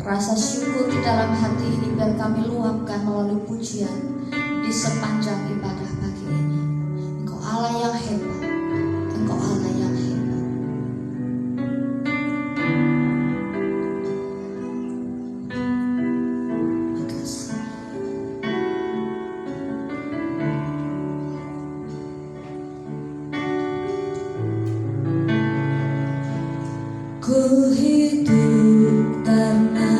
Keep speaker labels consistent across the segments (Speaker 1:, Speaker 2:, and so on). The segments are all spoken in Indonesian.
Speaker 1: Rasa syukur di dalam hati ini biar kami luapkan melalui pujian di sepanjang ibadah pagi ini. Engkau Allah yang hebat, Engkau Allah yang hebat.
Speaker 2: Ku hidup karena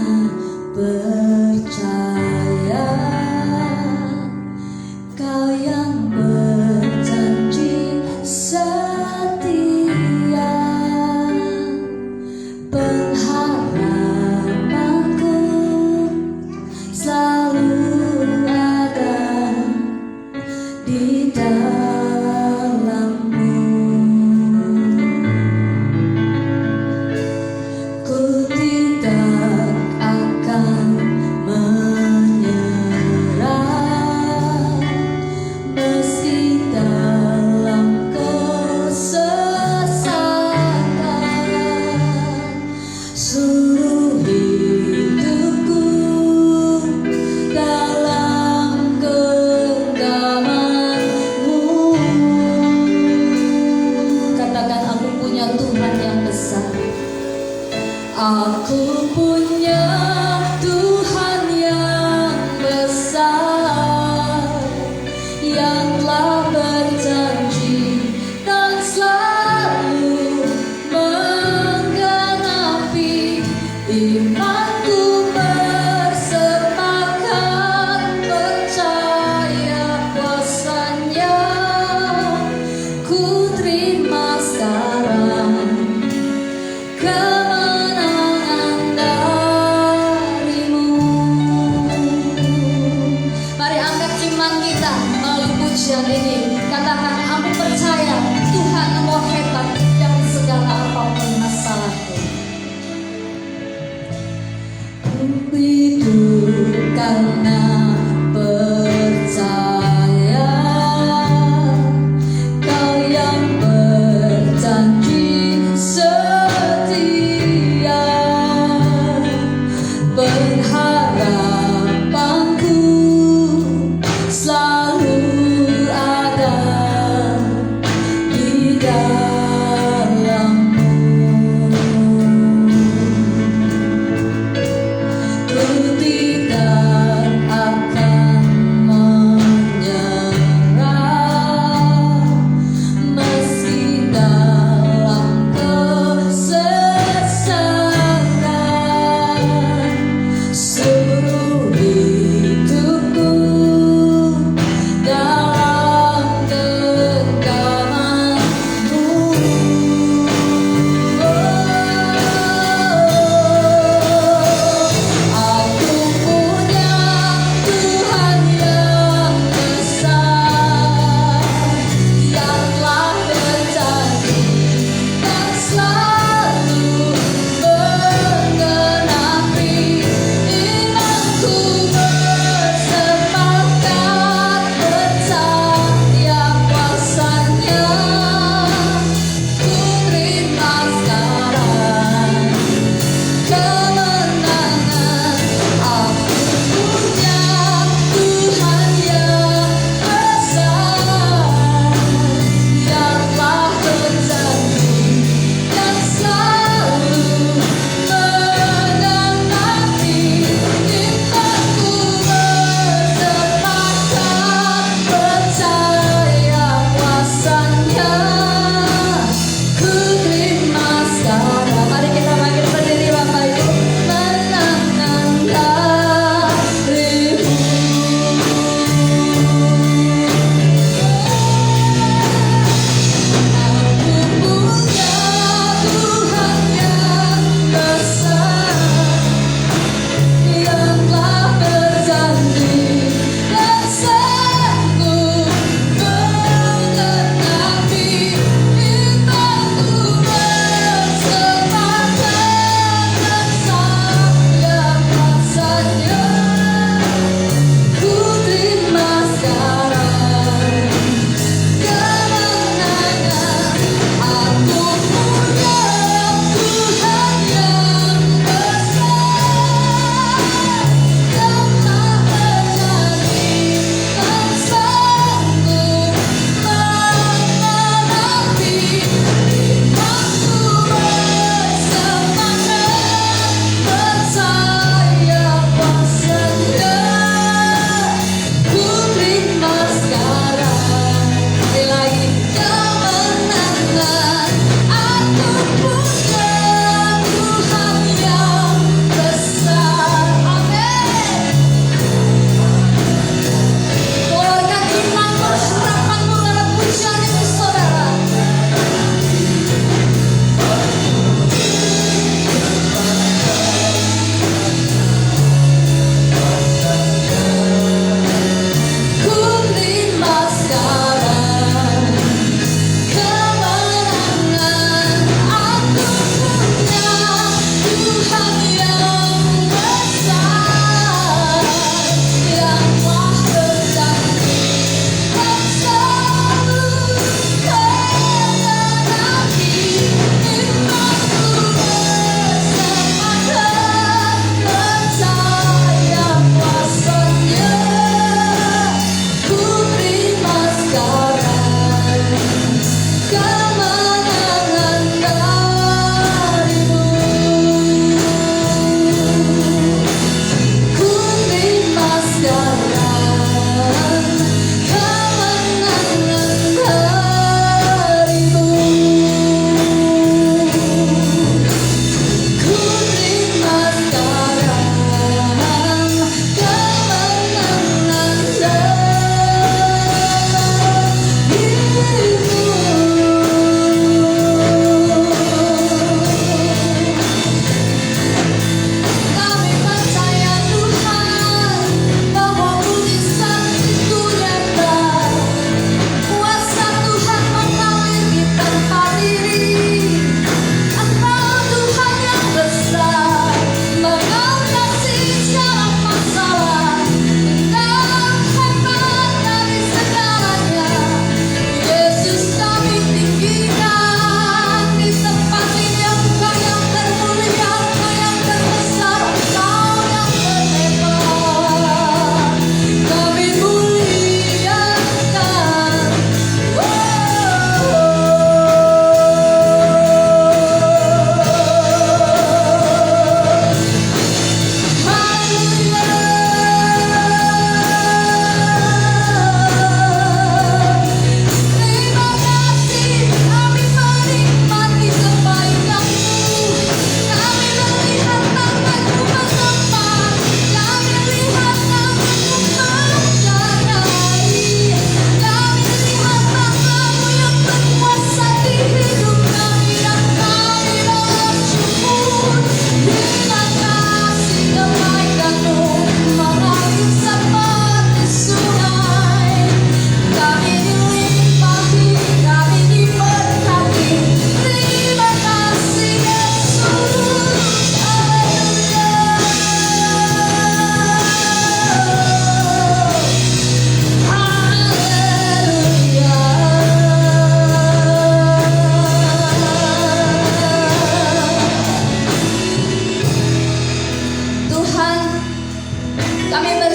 Speaker 2: percaya Kau yang berjanji setia. Pengharapanku selalu ada di dalam. Ku tidak akan menyerah meski dalam kesesakan. Seluruh hidupku dalam genggaman-Mu. Katakan, aku punya Tuhan yang besar. Aku punya Tuhan yang besar, yang telah berjanji dan selalu menggenapi. Imanku bersepakat percaya kuasa-Nya. Ku terima sekarang kemenangan dari-Mu. Mari angkat iman kita melalui pujian ini. Katakan, aku percaya Tuhan Engkau hebat dari segala apapun masalahku.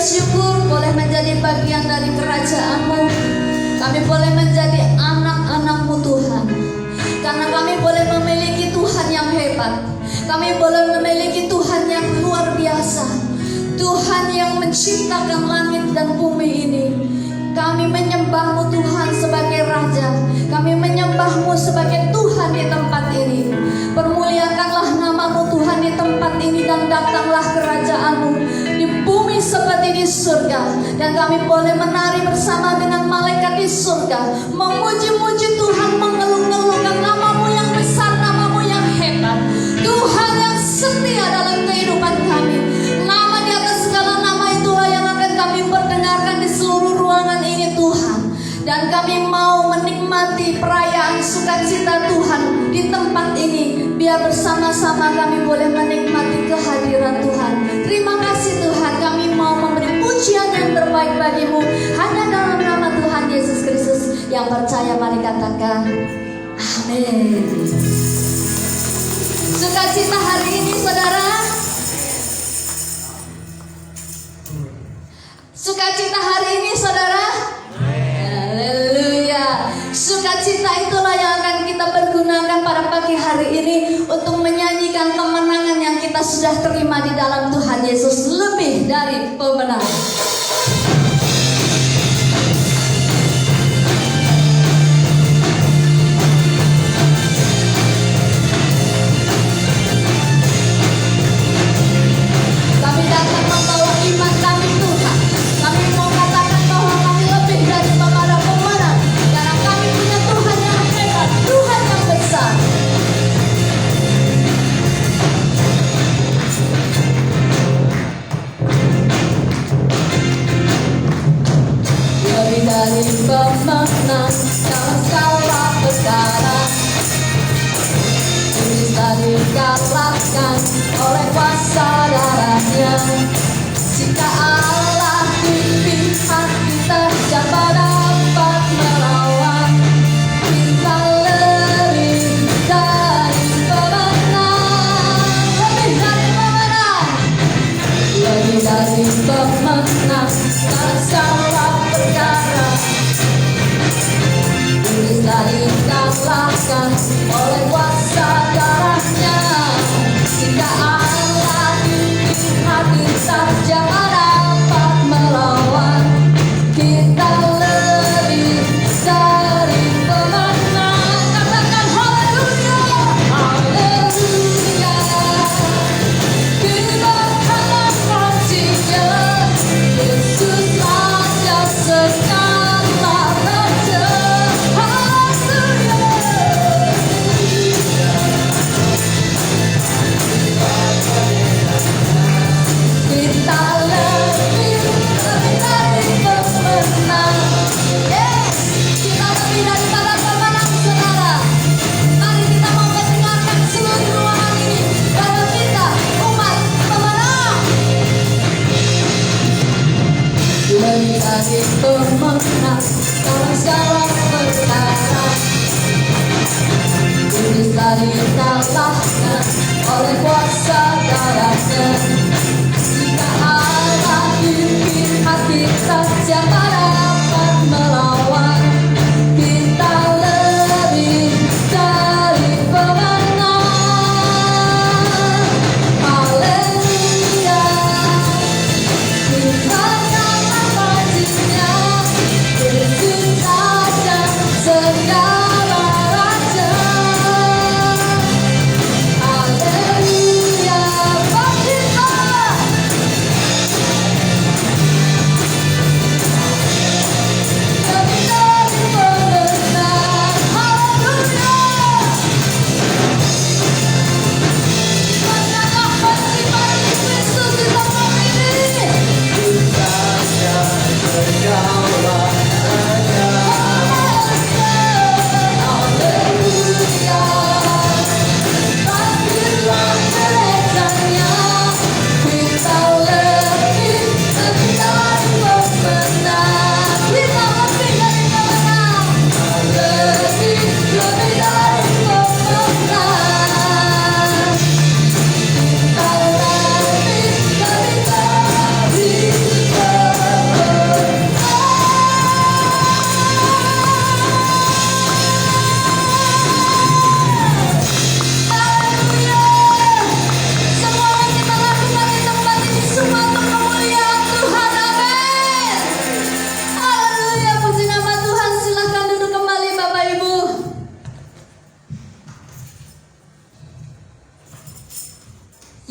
Speaker 2: bersyukur boleh menjadi bagian dari kerajaan-Mu. Kami boleh menjadi anak-anak-Mu Tuhan. Karena kami boleh memiliki Tuhan yang hebat. Kami boleh memiliki Tuhan yang luar biasa. Tuhan yang menciptakan langit dan bumi ini. Kami menyembah-Mu Tuhan sebagai Raja. Kami menyembah-Mu sebagai Tuhan di tempat ini. Permuliakanlah nama-Mu Tuhan di tempat ini, dan datanglah kerajaan-Mu di bumi seperti di surga. Dan kami boleh menari bersama dengan malaikat di surga, memuji-muji Tuhan, mengeluh-ngeluhkan nama-Mu yang besar, nama-Mu yang hebat. Tuhan yang setia dalam kehidupan kami. Nama di atas segala nama itulah yang akan kami perdengarkan di seluruh ruangan ini Tuhan. Dan kami mau menikmati perayaan sukacita Tuhan di tempat ini. Biar bersama-sama kami boleh menikmati kehadiran Tuhan. Terima kasih Tuhan, kami mau memberi pujian yang terbaik bagi-Mu. Hanya dalam nama Tuhan Yesus Kristus yang percaya, mari katakan amin. Sukacita hari ini saudara. Sukacita hari ini saudara. Haleluya. Sukacita itulah yang akan kita pergunakan pada pagi hari ini untuk menyanyikan kemenangan yang kita sudah terima di dalam Tuhan Yesus, lebih dari pemenang. Kami datang membawa iman kami Tuhan. Kami mau katakan bahwa kami lebih dari pemenang, karena kami punya Tuhan yang hebat, Tuhan yang besar. Lebih dari pemenang dalam segala perkara, bisa dikalahkan oleh kuasa darahnya. Jika Allah di pihak kita, siapa dapat melawan? Kita lebih dari pemenang, lebih dari pemenang, lebih dari pemenang dalam segala perkara. Bisa dikalahkan oleh kuasa darahnya. Jika Allah di pihak kita, siapa dapat melawan? Kita lebih dari pemenang. Katakan haleluya, haleluya. Kibarkanlah kasih-Nya, Yesus Raja segala raja. Haleluya. Kita lebih dari pemenang. Yes, kita lebih daripada pemenang saudara. Mari kita mau mendengarkan seluruh ruangan ini bahwa kita umat pemenang. Lebih dari pemenang dalam segala perkara. Bisa dikalahkan oleh kuasa darahnya. Jika Allah di pihak kita, siapa dapat melawan? Kita lebih dari pemenang. Haleluya. Kibarkanlah kasih-Nya, Yesus Raja segala raja. Haleluya. Bangkitlah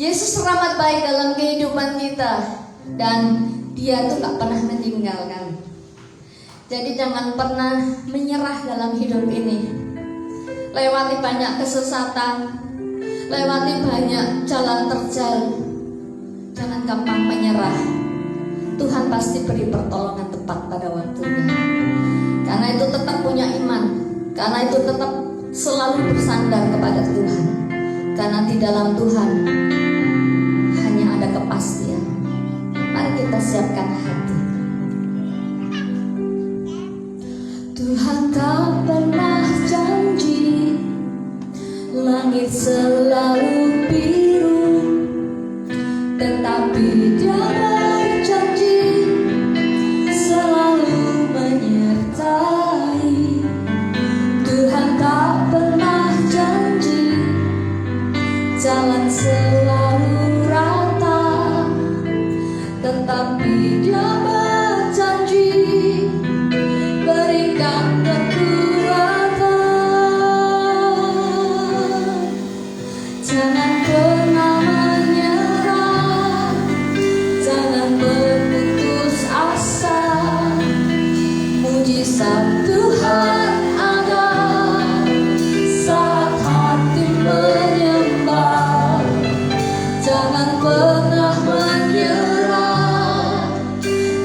Speaker 2: Yesus teramat baik dalam kehidupan kita, dan Dia tuh gak pernah meninggalkan. Jadi jangan pernah menyerah dalam hidup ini. Lewati banyak kesesatan, lewati banyak jalan terjal, jangan gampang menyerah. Tuhan pasti beri pertolongan tepat pada waktunya. Karena itu tetap punya iman, karena itu tetap selalu bersandar kepada Tuhan. Karena di dalam Tuhan hanya ada kepastian. Mari kita siapkan hati. Tuhan tak pernah janji langit selalu biru, tetapi Dia berjanji selalu menyertai. Tuhan tak pernah janji jalan selalu rata, tetapi Dia berjanji berikan kekuatan. Jangan pernah menyerah, jangan berputus asa. Mujizat Tuhan ada saat hati menyembah. Jangan pernah menyerah,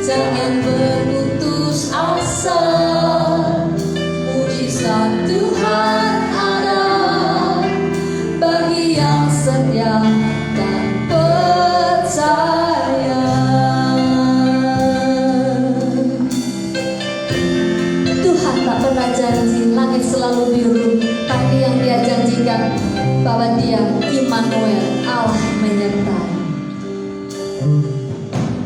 Speaker 2: jangan berputus asa. Mujizat Tuhan ada bagi yang setia dan percaya. Tuhan tak pernah janji langit selalu biru, tapi yang Dia janjikan bahwa Dia Immanuel, Allah menyertai.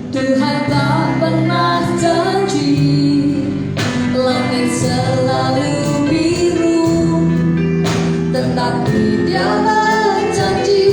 Speaker 2: Tuhan tak pernah janji langit selalu biru, tetapi Dia berjanji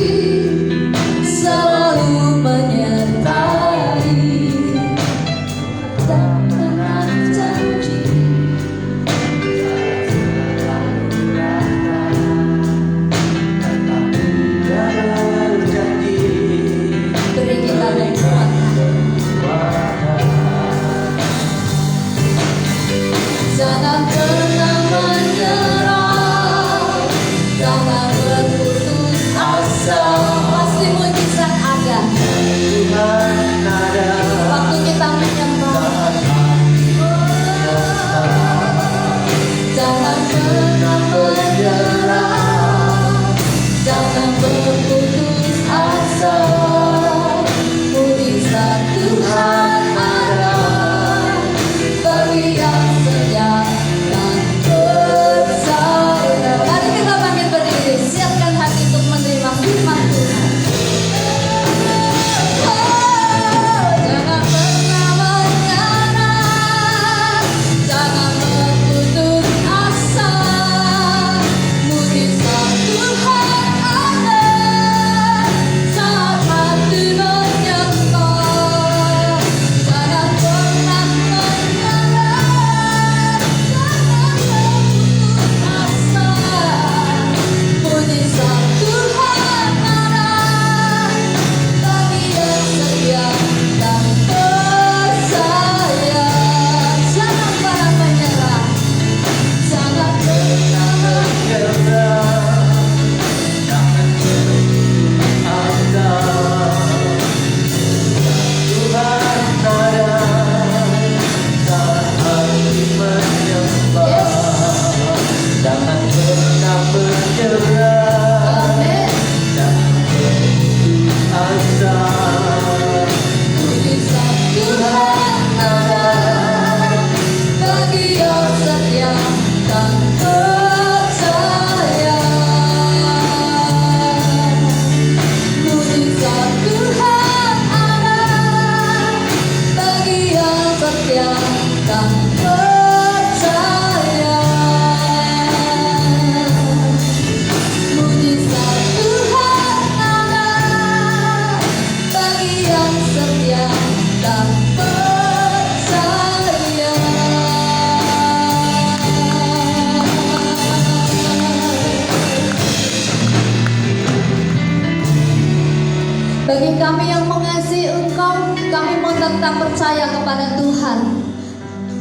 Speaker 2: Bagi kami yang mengasihi Engkau, kami mau tetap percaya kepada Tuhan.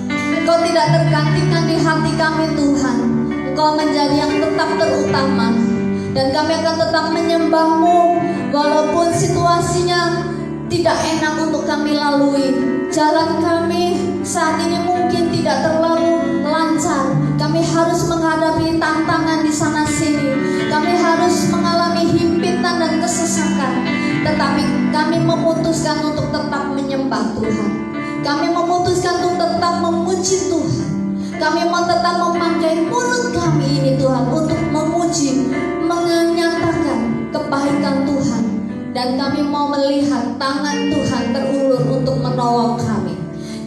Speaker 2: Engkau tidak tergantikan di hati kami Tuhan. Engkau menjadi yang tetap terutama. Dan kami akan tetap menyembah-Mu walaupun situasinya tidak enak untuk kami lalui. Jalan kami saat ini mungkin tidak terlalu lancar. Kami harus menghadapi tantangan di sana sini. Kami harus mengalami himpitan dan kesesakan. Tetapi kami memutuskan untuk tetap menyembah Tuhan. Kami memutuskan untuk tetap memuji Tuhan. Kami mau tetap memakai mulut kami ini Tuhan untuk memuji, menyatakan kebaikan Tuhan. Dan kami mau melihat tangan Tuhan terulur untuk menolong kami.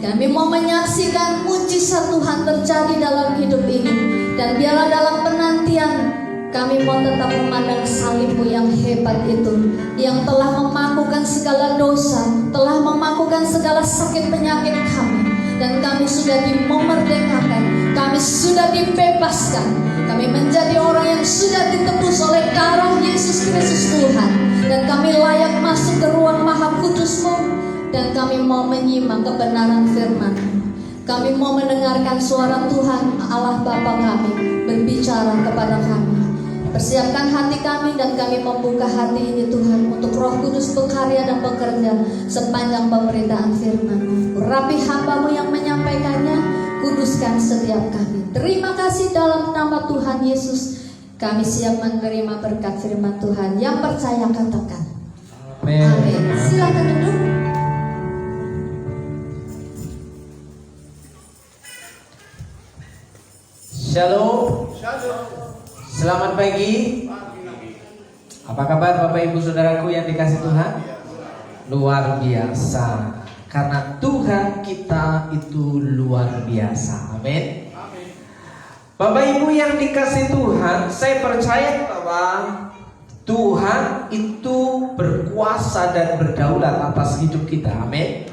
Speaker 2: Kami mau menyaksikan mujizat Tuhan terjadi dalam hidup ini. Dan biarlah dalam penantian kami mau tetap memandang salib-Mu yang hebat itu, yang telah memakukan segala dosa, telah memakukan segala sakit penyakit kami. Dan kami sudah dimerdekakan, kami sudah dibebaskan. Kami menjadi orang yang sudah ditebus oleh darah Yesus Kristus Tuhan. Dan kami layak masuk ke ruang maha kudus-Mu. Dan kami mau menyimak kebenaran firman-Mu. Kami mau mendengarkan suara Tuhan Allah Bapa kami berbicara kepada kami. Persiapkan hati kami dan kami membuka hati ini Tuhan untuk Roh Kudus berkarya dan bekerja sepanjang pemberitaan firman-Mu. Urapi hamba-Mu yang menyampaikannya, kuduskan setiap kami. Terima kasih dalam nama Tuhan Yesus. Kami siap menerima berkat firman Tuhan. Yang percaya katakan amin. Silakan duduk.
Speaker 3: Shalom. Selamat pagi. Apa kabar Bapak Ibu Saudaraku yang dikasih Tuhan? Luar biasa. Karena Tuhan kita itu luar biasa. Amin. Bapak Ibu yang dikasih Tuhan, saya percaya bahwa Tuhan itu berkuasa dan berdaulat atas hidup kita. Amin.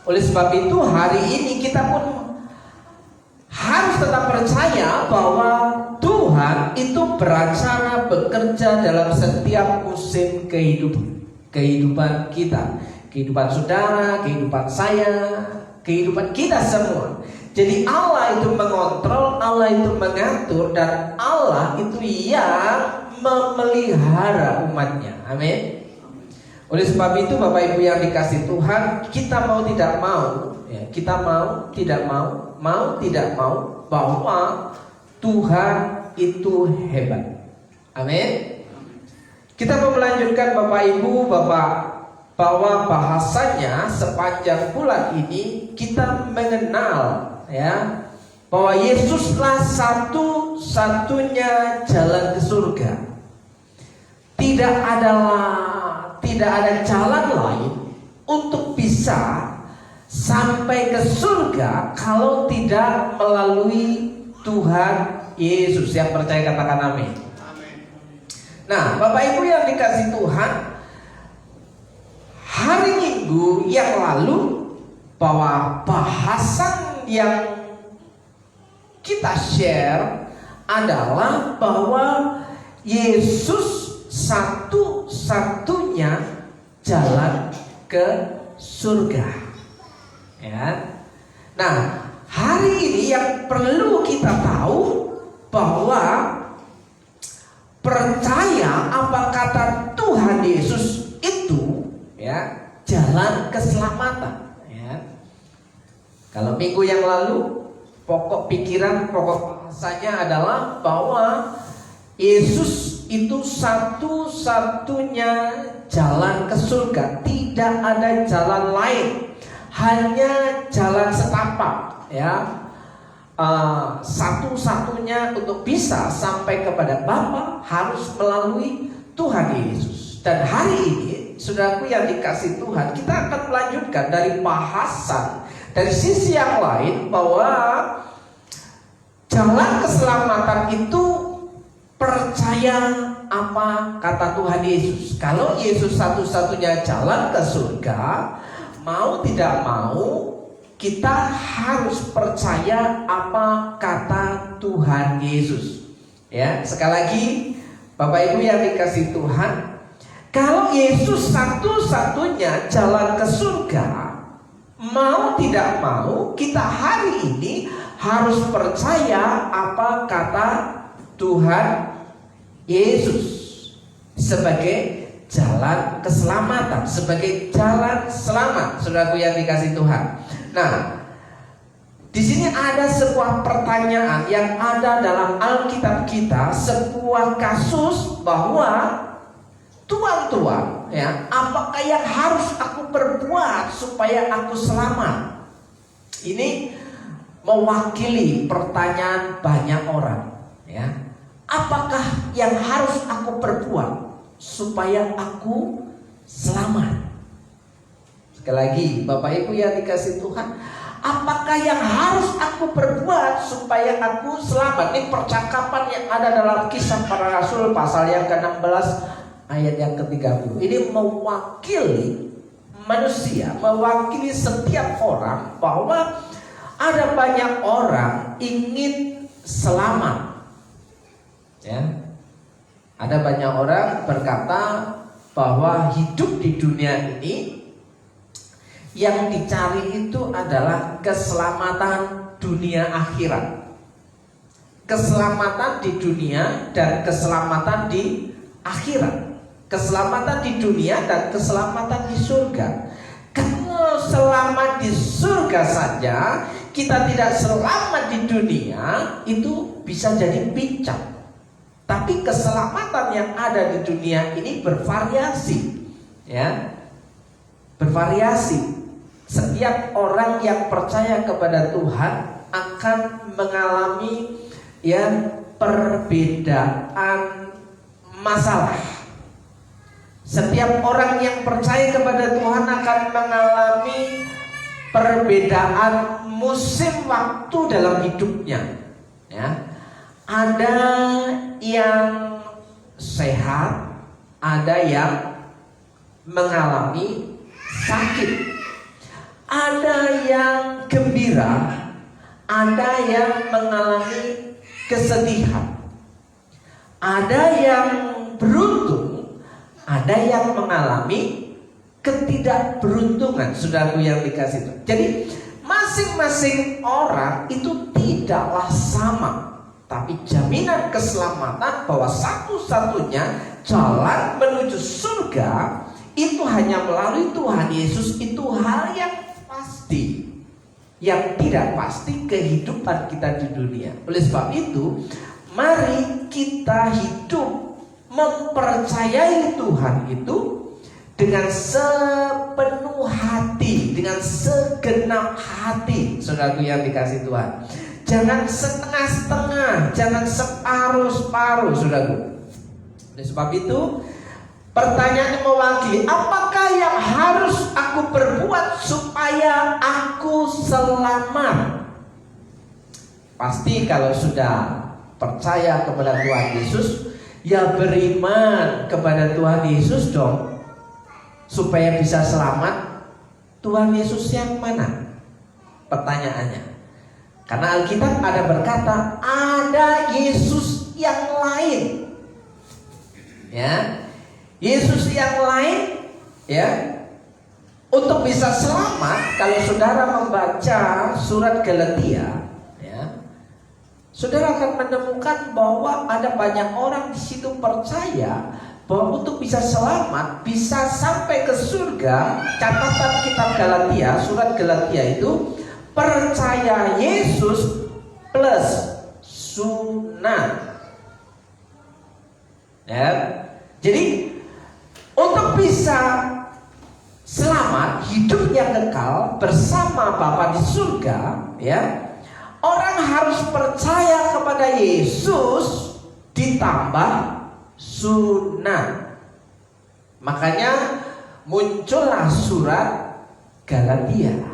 Speaker 3: Oleh sebab itu hari ini kita pun harus tetap percaya bahwa Tuhan itu beracara bekerja dalam setiap musim kehidupan kita, kehidupan saudara, kehidupan saya, kehidupan kita semua. Jadi Allah itu mengontrol, Allah itu mengatur, dan Allah itu yang memelihara umatnya. Amin. Oleh sebab itu Bapak Ibu yang dikasih Tuhan, kita mau tidak mau, ya, kita mau tidak mau, mau tidak mau, bahwa Tuhan itu hebat. Amin. Kita mau melanjutkan Bapak Ibu, bahwa bahasanya sepanjang bulan ini kita mengenal, ya, bahwa Yesuslah satu-satunya jalan ke surga. Tidak ada jalan lain untuk bisa sampai ke surga kalau tidak melalui Tuhan Yesus. Yang percaya katakan amin. Nah, Bapak Ibu yang dikasih Tuhan, hari Minggu yang lalu bahwa bahasan yang kita share adalah bahwa Yesus satu-satunya jalan ke surga. Ya. Nah, hari ini yang perlu kita tahu bahwa percaya apa kata Tuhan Yesus itu, ya, jalan keselamatan. Ya. Kalau minggu yang lalu pokok pikiran, pokok bahasanya adalah bahwa Yesus itu satu-satunya jalan ke surga. Tidak ada jalan lain, hanya jalan setapak, ya. Satu-satunya untuk bisa sampai kepada Bapa harus melalui Tuhan Yesus. Dan hari ini, saudaraku yang dikasih Tuhan, kita akan melanjutkan dari bahasan dari sisi yang lain, bahwa jalan keselamatan itu percaya apa kata Tuhan Yesus. Kalau Yesus satu-satunya jalan ke surga, mau tidak mau kita harus percaya apa kata Tuhan Yesus. Ya, sekali lagi Bapak Ibu yang dikasih Tuhan, Kalau Yesus satu-satunya jalan ke surga, mau tidak mau kita hari ini harus percaya apa kata Tuhan Yesus sebagai jalan keselamatan, sebagai jalan selamat, saudaraku yang dikasih Tuhan. Nah, di sini ada sebuah pertanyaan yang ada dalam Alkitab kita, sebuah kasus bahwa Tuhan, ya, apakah yang harus aku perbuat supaya aku selamat? Ini mewakili pertanyaan banyak orang, ya. Apakah yang harus aku perbuat supaya aku selamat? Sekali lagi, Bapak Ibu yang dikasih Tuhan, apakah yang harus aku perbuat supaya aku selamat? Ini percakapan yang ada dalam Kisah Para Rasul pasal yang ke-16 ayat yang ke-30. Ini mewakili manusia, mewakili setiap orang, bahwa ada banyak orang ingin selamat, ya. Ada banyak orang berkata bahwa hidup di dunia ini yang dicari itu adalah keselamatan dunia akhirat, keselamatan di dunia dan keselamatan di akhirat. Keselamatan di dunia dan keselamatan di surga. Kalau selamat di surga saja, kita tidak selamat di dunia, itu bisa jadi pincang. Tapi keselamatan yang ada di dunia ini bervariasi, ya, bervariasi. Setiap orang yang percaya kepada Tuhan akan mengalami, ya, perbedaan masalah. Setiap orang yang percaya kepada Tuhan akan mengalami perbedaan musim waktu dalam hidupnya, ya. Ada yang sehat, ada yang mengalami sakit, ada yang gembira, ada yang mengalami kesedihan, ada yang beruntung, ada yang mengalami ketidakberuntungan, saudaraku yang dikasih Tuhan. Jadi masing-masing orang itu tidaklah sama, tapi jaminan keselamatan bahwa satu-satunya jalan menuju surga itu hanya melalui Tuhan Yesus, itu hal yang pasti. Yang tidak pasti kehidupan kita di dunia. Oleh sebab itu, mari kita hidup mempercayai Tuhan itu dengan sepenuh hati, dengan segenap hati, saudaraku yang dikasih Tuhan. Jangan setengah-setengah, jangan separuh-separuh, saudaraku. Oleh sebab itu, pertanyaan mewakili, apakah yang harus aku perbuat supaya aku selamat? Pasti kalau sudah percaya kepada Tuhan Yesus, ya beriman kepada Tuhan Yesus dong, supaya bisa selamat. Tuhan Yesus yang mana? Pertanyaannya. Karena Alkitab ada berkata ada Yesus yang lain, ya, Yesus yang lain, ya. Untuk bisa selamat, kalau saudara membaca surat Galatia, saudara akan menemukan bahwa ada banyak orang di situ percaya bahwa untuk bisa selamat, bisa sampai ke surga. Catatan kitab Galatia, surat Galatia itu percaya Yesus plus sunat, ya. Jadi untuk bisa selamat, hidup yang kekal bersama Bapa di surga, ya, orang harus percaya kepada Yesus ditambah sunat. Makanya muncullah surat Galatia,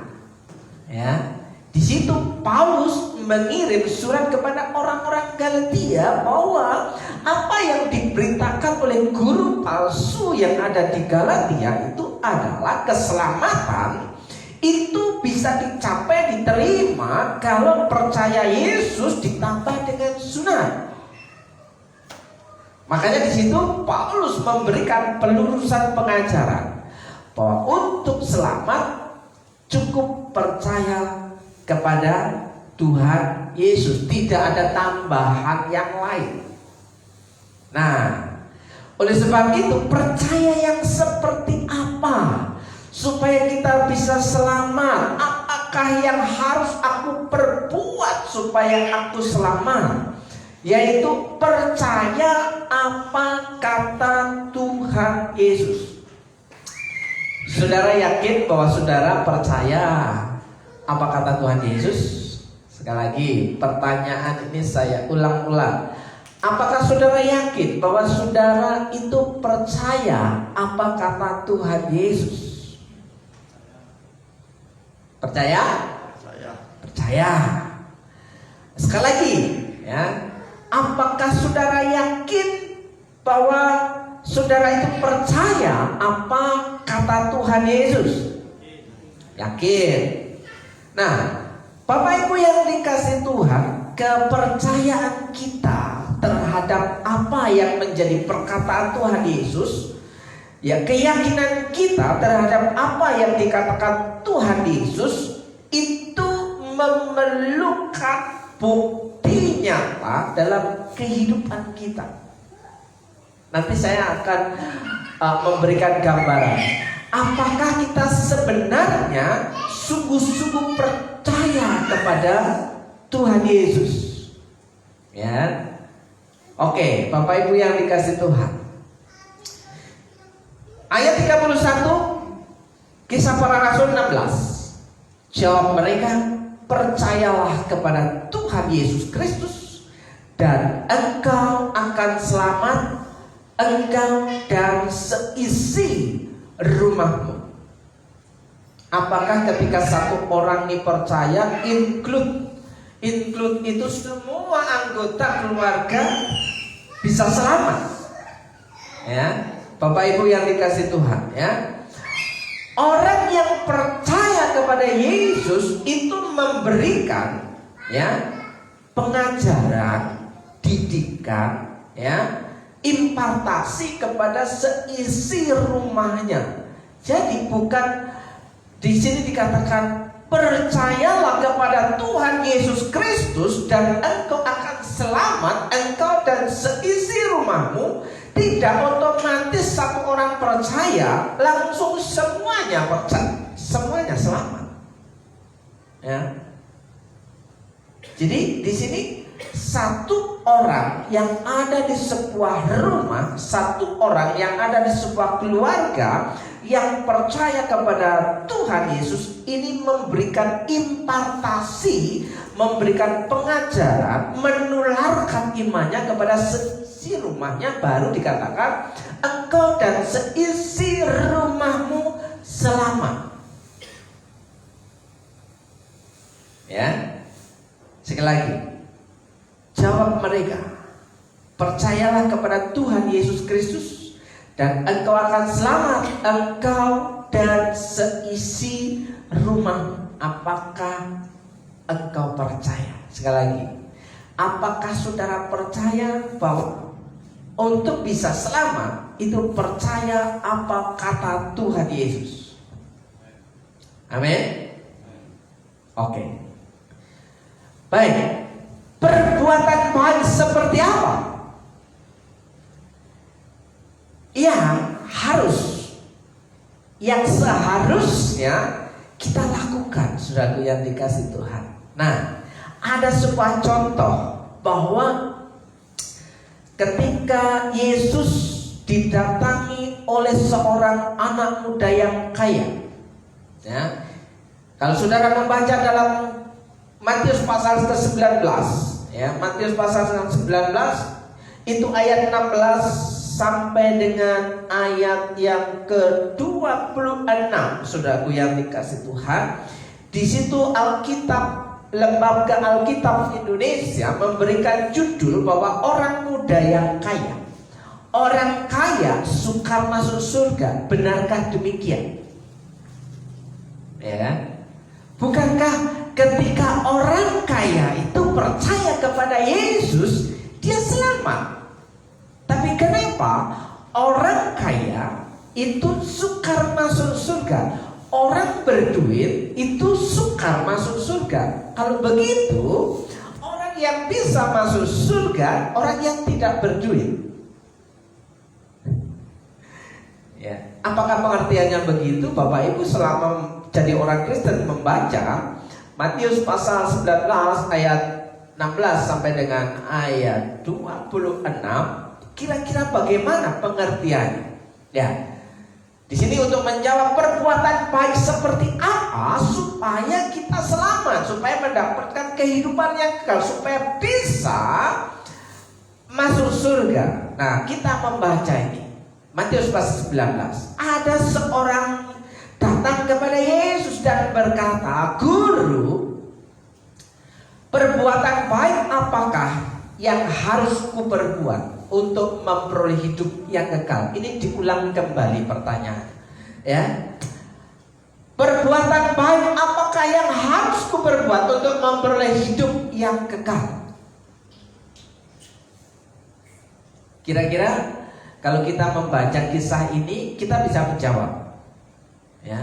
Speaker 3: ya. Di situ Paulus mengirim surat kepada orang-orang Galatia bahwa apa yang diberitakan oleh guru palsu yang ada di Galatia itu adalah keselamatan. Itu bisa dicapai, diterima kalau percaya Yesus ditambah dengan sunat. Makanya di situ Paulus memberikan pelurusan pengajaran bahwa untuk selamat cukup percaya kepada Tuhan Yesus, tidak ada tambahan yang lain. Nah, oleh sebab itu percaya yang seperti apa supaya kita bisa selamat? Apakah yang harus aku perbuat supaya aku selamat? Yaitu percaya apa kata Tuhan Yesus. Saudara yakin bahwa saudara percaya apa kata Tuhan Yesus? Sekali lagi pertanyaan ini saya ulang-ulang. Apakah saudara yakin bahwa saudara itu percaya apa kata Tuhan Yesus? Percaya? Percaya. Sekali lagi, ya. Apakah saudara yakin bahwa saudara itu percaya apa kata Tuhan Yesus? Yakin. Nah, Bapak Ibu yang dikasihi Tuhan, kepercayaan kita terhadap apa yang menjadi perkataan Tuhan Yesus, ya, keyakinan kita terhadap apa yang dikatakan Tuhan Yesus itu memerlukan bukti nyata dalam kehidupan kita. Nanti saya akan memberikan gambaran. Apakah kita sebenarnya sungguh-sungguh percaya kepada Tuhan Yesus? Ya. Oke, Bapak Ibu yang dikasihi Tuhan. Ayat 31 Kisah Para Rasul 16. Jawab mereka, percayalah kepada Tuhan Yesus Kristus dan engkau akan selamat, engkau dan seisi rumahmu. Apakah ketika satu orang ini percaya, include itu semua anggota keluarga bisa selamat? Ya, Bapak Ibu yang dikasihi Tuhan, ya. Orang yang percaya kepada Yesus itu memberikan, ya, pengajaran, didikan, ya, impartasi kepada seisi rumahnya. Jadi bukan di sini dikatakan percayalah kepada Tuhan Yesus Kristus dan engkau akan selamat, engkau dan seisi rumahmu. Tidak otomatis satu orang percaya langsung semuanya percaya, semuanya selamat. Ya. Jadi di sini satu orang yang ada di sebuah rumah, satu orang yang ada di sebuah keluarga yang percaya kepada Tuhan Yesus ini memberikan impartasi, memberikan pengajaran, menularkan imannya kepada seisi rumahnya, baru dikatakan engkau dan seisi rumahmu selamat. Ya, sekali lagi, jawab mereka, percayalah kepada Tuhan Yesus Kristus dan engkau akan selamat, engkau dan seisi rumah. Apakah engkau percaya? Sekali lagi, apakah saudara percaya bahwa untuk bisa selamat itu percaya apa kata Tuhan Yesus? Amin. Oke. Baik. Perbuatan baik seperti apa yang seharusnya kita lakukan, saudaraku yang dikasihi Tuhan? Nah, ada sebuah contoh bahwa ketika Yesus didatangi oleh seorang anak muda yang kaya, ya, kalau saudara membaca dalam Matius pasal ke-19, ya, Matius pasal 19 itu ayat 16 sampai dengan ayat yang ke-26, saudaraku yang dikasihi Tuhan. Di situ Alkitab, Lembaga Alkitab Indonesia memberikan judul bahwa orang muda yang kaya. Orang kaya sukar masuk surga. Benarkah demikian? Ya kan? Bukankah ketika orang kaya itu percaya kepada Yesus, dia selamat? Tapi kenapa orang kaya itu sukar masuk surga, orang berduit itu sukar masuk surga? Kalau begitu, orang yang bisa masuk surga orang yang tidak berduit. Ya, apakah pengertiannya begitu? Bapak Ibu selama jadi orang Kristen membaca Matius pasal 19 ayat 16 sampai dengan ayat 26, kira-kira bagaimana pengertiannya? Ya, di sini untuk menjawab perbuatan baik seperti apa supaya kita selamat, supaya mendapatkan kehidupan yang kekal, supaya bisa masuk surga. Nah, kita membaca ini Matius pasal 19. Ada seorang datang kepada Yesus dan berkata, "Guru, perbuatan baik apakah yang harus kuperbuat untuk memperoleh hidup yang kekal?" Ini diulang kembali pertanyaan. Ya. Perbuatan baik apakah yang harus kuperbuat untuk memperoleh hidup yang kekal? Kira-kira kalau kita membaca kisah ini, kita bisa menjawab. Ya.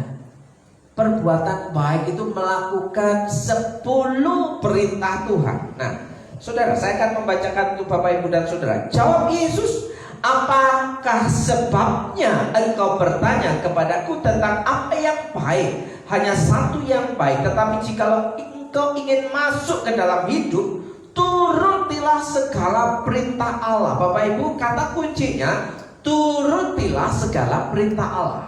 Speaker 3: Perbuatan baik itu melakukan 10 perintah Tuhan. Nah, saudara, saya akan membacakan untuk Bapak Ibu dan saudara. Jawab Yesus, "Apakah sebabnya engkau bertanya kepadaku tentang apa yang baik? Hanya satu yang baik, tetapi jikalau engkau ingin masuk ke dalam hidup, turutilah segala perintah Allah." Bapak Ibu, kata kuncinya turutilah segala perintah Allah.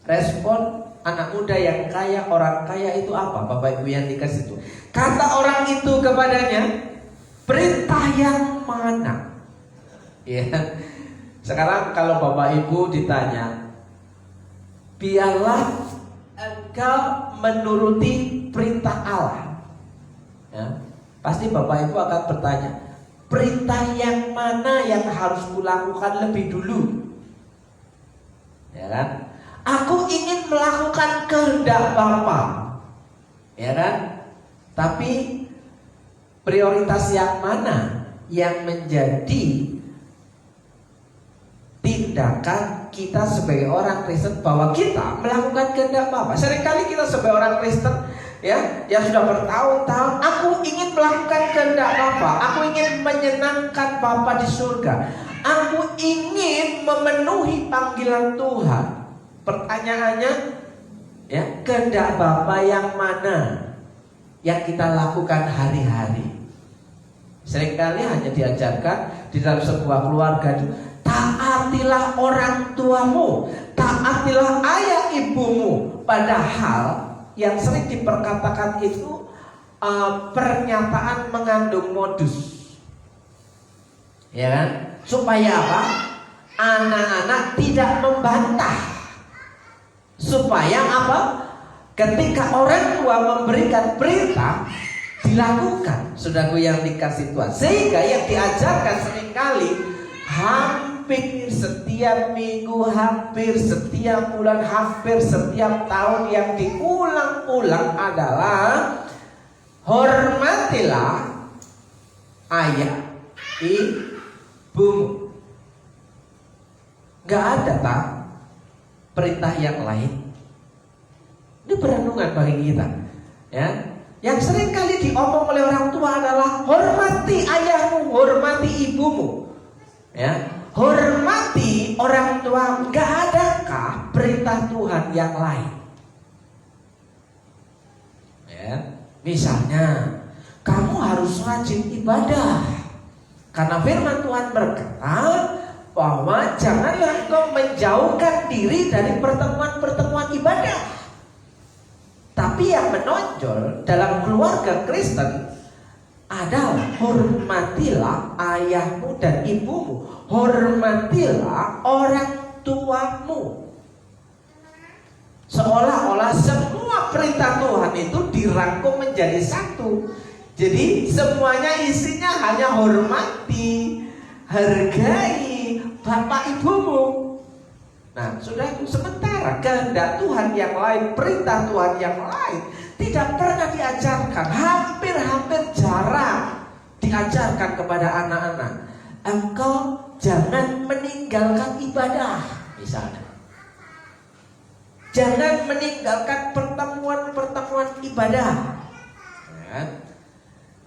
Speaker 3: Respon anak muda yang kaya, orang kaya itu apa? Bapak Ibu yang dikasih itu, kata orang itu kepadanya, "Perintah yang mana?" Ya. Sekarang kalau Bapak Ibu ditanya, "Biarlah engkau menuruti perintah Allah," ya, pasti Bapak Ibu akan bertanya, perintah yang mana yang harus kulakukan lebih dulu? Ya kan? Aku ingin melakukan kehendak Bapa, ya kan? Tapi prioritas yang mana yang menjadi tindakan kita sebagai orang Kristen bahwa kita melakukan kehendak Bapa? Seringkali kita sebagai orang Kristen, ya, yang sudah bertahun-tahun, aku ingin melakukan kehendak Bapa, aku ingin menyenangkan Bapa di surga, aku ingin memenuhi panggilan Tuhan. Pertanyaannya, ya, kehendak Bapa yang mana yang kita lakukan hari-hari? Seringkali hanya diajarkan di dalam sebuah keluarga, taatilah orang tuamu, taatilah ayah ibumu. Padahal yang sering diperkatakan itu pernyataan mengandung modus, ya kan? Supaya apa? Anak-anak tidak membantah. Supaya apa? Ketika orang tua memberikan perintah, dilakukan. Saudaraku yang dikasih Tuhan, sehingga yang diajarkan seringkali hampir setiap minggu, hampir setiap bulan, hampir setiap tahun yang diulang-ulang adalah hormatilah ayah ibumu. Gak ada tak perintah yang lain. Ini perenungan bagi kita, ya. Yang sering kali diomong oleh orang tua adalah hormati ayahmu, hormati ibumu, ya. Hormati orang tua. Gak adakah perintah Tuhan yang lain? Ya. Misalnya, kamu harus rajin ibadah, karena firman Tuhan berkata bahwa janganlah engkau menjauhkan diri dari pertemuan-pertemuan ibadah. Tapi yang menonjol dalam keluarga Kristen adalah hormatilah ayahmu dan ibumu, hormatilah orang tuamu. Seolah-olah semua perintah Tuhan itu dirangkum menjadi satu. Jadi semuanya isinya hanya hormati, hargai bapak ibumu. Nah, saudaraku, sementara kehendak Tuhan yang lain, perintah Tuhan yang lain tidak pernah diajarkan, hampir-hampir jarang, diajarkan kepada anak-anak, engkau jangan meninggalkan ibadah, misalnya. Jangan meninggalkan pertemuan-pertemuan ibadah. Ya.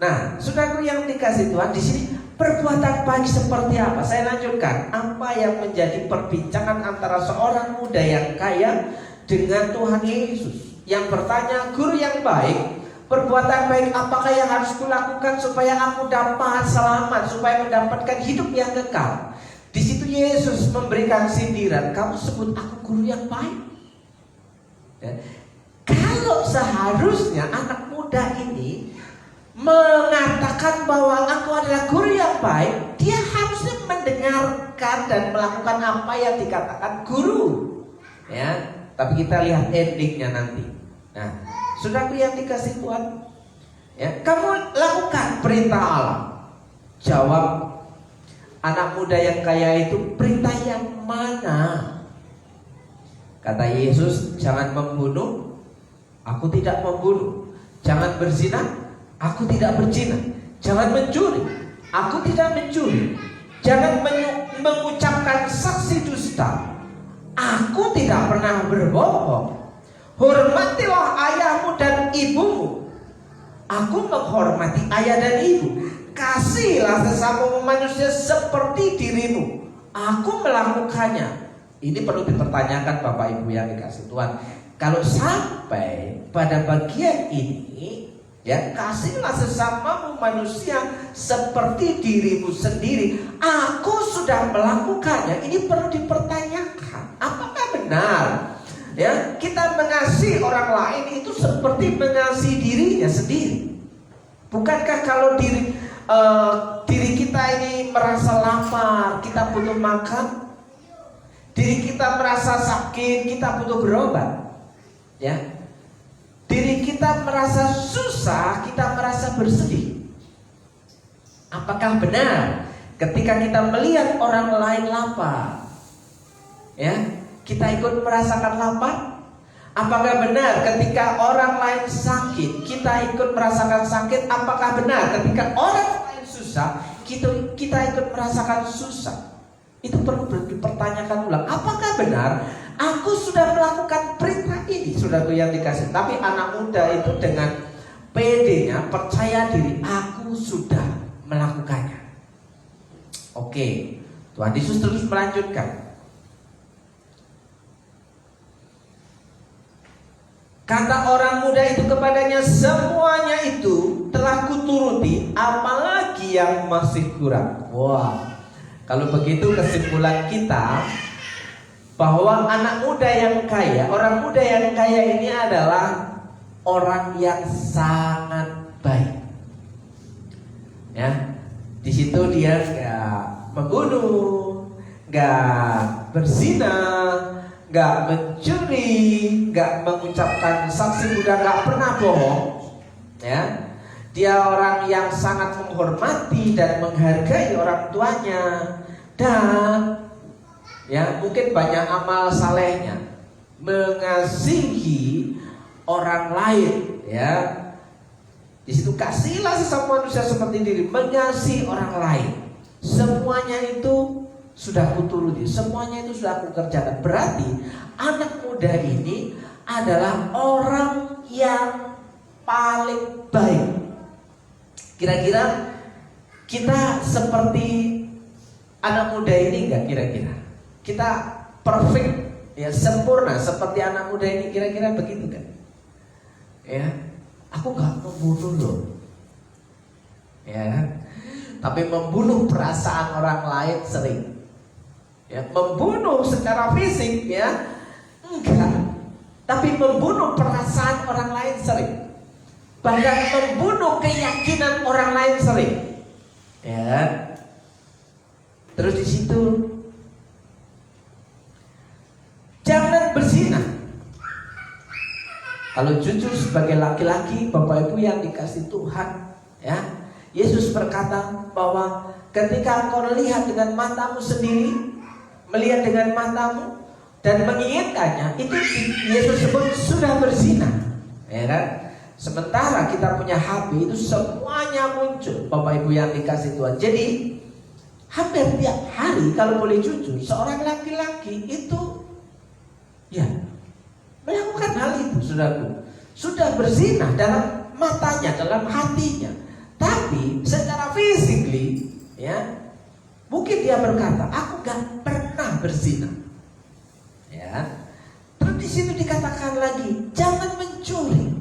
Speaker 3: Nah, saudaraku yang dikasih Tuhan, di sini perbuatan baik seperti apa? Saya lanjutkan. Apa yang menjadi perbincangan antara seorang muda yang kaya dengan Tuhan Yesus? Yang bertanya, guru yang baik, perbuatan baik apakah yang harus kulakukan supaya aku dapat selamat, supaya mendapatkan hidup yang kekal? Di situ Yesus memberikan sindiran, kamu sebut aku guru yang baik. Ya. Kalau seharusnya anak muda ini mengatakan bahwa aku adalah guru yang baik, dia harusnya mendengarkan dan melakukan apa yang dikatakan guru. Ya, tapi kita lihat endingnya nanti. Nah, saudaraku yang dikasih Tuhan, ya, kamu lakukan perintah Allah. Jawab anak muda yang kaya itu, perintah yang mana? Kata Yesus, jangan membunuh, aku tidak membunuh. Jangan berzina, aku tidak berzina. Jangan mencuri, aku tidak mencuri. Jangan mengucapkan saksi dusta, aku tidak pernah berbohong. Hormatilah ayahmu dan ibumu, aku menghormati ayah dan ibu. Kasihilah sesamamu manusia seperti dirimu, aku melakukannya. Ini perlu dipertanyakan Bapak Ibu yang dikasih Tuhan. Kalau sampai pada bagian ini, ya, kasihlah sesamamu manusia seperti dirimu sendiri, aku sudah melakukannya. Ini perlu dipertanyakan, apakah benar, ya, kita mengasihi orang lain itu seperti mengasihi dirinya sendiri? Bukankah kalau diri kita ini merasa lapar, kita butuh makan? Diri kita merasa sakit, kita butuh berobat. Ya, diri kita merasa susah, kita merasa bersedih. Apakah benar ketika kita melihat orang lain lapar, ya, kita ikut merasakan lapar? Apakah benar ketika orang lain sakit, kita ikut merasakan sakit? Apakah benar ketika orang lain susah, kita ikut merasakan susah? Itu perlu dipertanyakan ulang. Apakah benar aku sudah melakukan perintah ini? Saudaraku yang dikasih. Tapi anak muda itu dengan pedenya, percaya diri, aku sudah melakukannya. Oke, Tuhan Yesus terus melanjutkan. Kata orang muda itu kepadanya, semuanya itu telah kuturuti, apalagi yang masih kurang. Wah, kalau begitu kesimpulan kita bahwa anak muda yang kaya, orang muda yang kaya ini adalah orang yang sangat baik. Ya, di situ dia nggak membunuh, nggak berzina, nggak mencuri, nggak mengucapkan saksi muda, nggak pernah bohong. Ya, dia orang yang sangat menghormati dan menghargai orang tuanya, dan ya mungkin banyak amal salehnya, mengasihi orang lain. Ya, di situ kasihlah sesama manusia seperti diri, mengasihi orang lain. Semuanya itu sudah kuturuti, semuanya itu sudah aku kerjakan. Berarti anak muda ini adalah orang yang paling baik. Kira-kira kita seperti anak muda ini enggak? Kira-kira kita perfect, ya, sempurna seperti anak muda ini, kira-kira begitu kan? Ya, aku enggak membunuh loh, ya, tapi membunuh perasaan orang lain sering. Ya, membunuh secara fisik, ya, enggak, tapi membunuh perasaan orang lain sering. Bahkan membunuh keyakinan orang lain sering. Ya. Terus di situ jangan berzina. Kalau jujur sebagai laki-laki, Bapak Ibu yang dikasih Tuhan, ya, Yesus berkata bahwa ketika engkau melihat dengan matamu sendiri, melihat dengan matamu dan menginginkannya, itu Yesus sebut sudah berzina. Ya kan? Sementara kita punya HP itu semuanya muncul, Bapak Ibu yang dikasih Tuhan. Jadi hampir tiap hari kalau boleh jujur, seorang laki-laki itu ya melakukan hal itu, saudaraku. Sudah berzina dalam matanya, dalam hatinya. Tapi secara physically ya, mungkin dia berkata, aku gak pernah berzina. Ya. Terus di situ dikatakan lagi, jangan mencuri.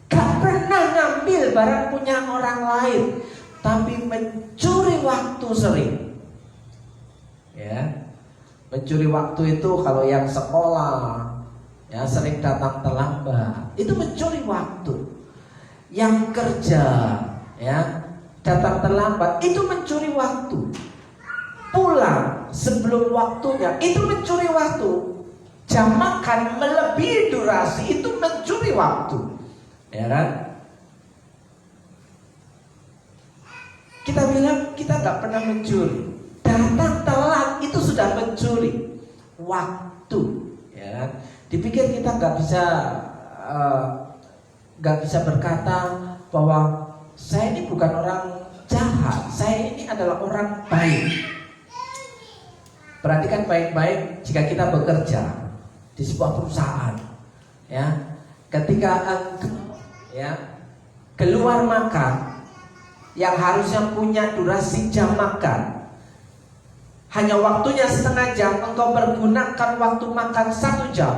Speaker 3: Gak pernah ngambil barang punya orang lain, tapi mencuri waktu sering. Ya. Mencuri waktu itu kalau yang sekolah ya sering datang terlambat, itu mencuri waktu. Yang kerja ya datang terlambat, itu mencuri waktu. Pulang sebelum waktunya, itu mencuri waktu. Jam makan melebihi durasi, itu mencuri waktu. Ya kan? Kita bilang kita gak pernah mencuri. Datang telat itu sudah mencuri waktu. Ya kan? Dipikir kita gak bisa berkata bahwa saya ini bukan orang jahat, saya ini adalah orang baik. Perhatikan baik-baik jika kita bekerja di sebuah perusahaan, ya, ketika ya keluar makan yang harusnya punya durasi jam makan, hanya waktunya setengah jam, engkau pergunakan waktu makan 1 jam.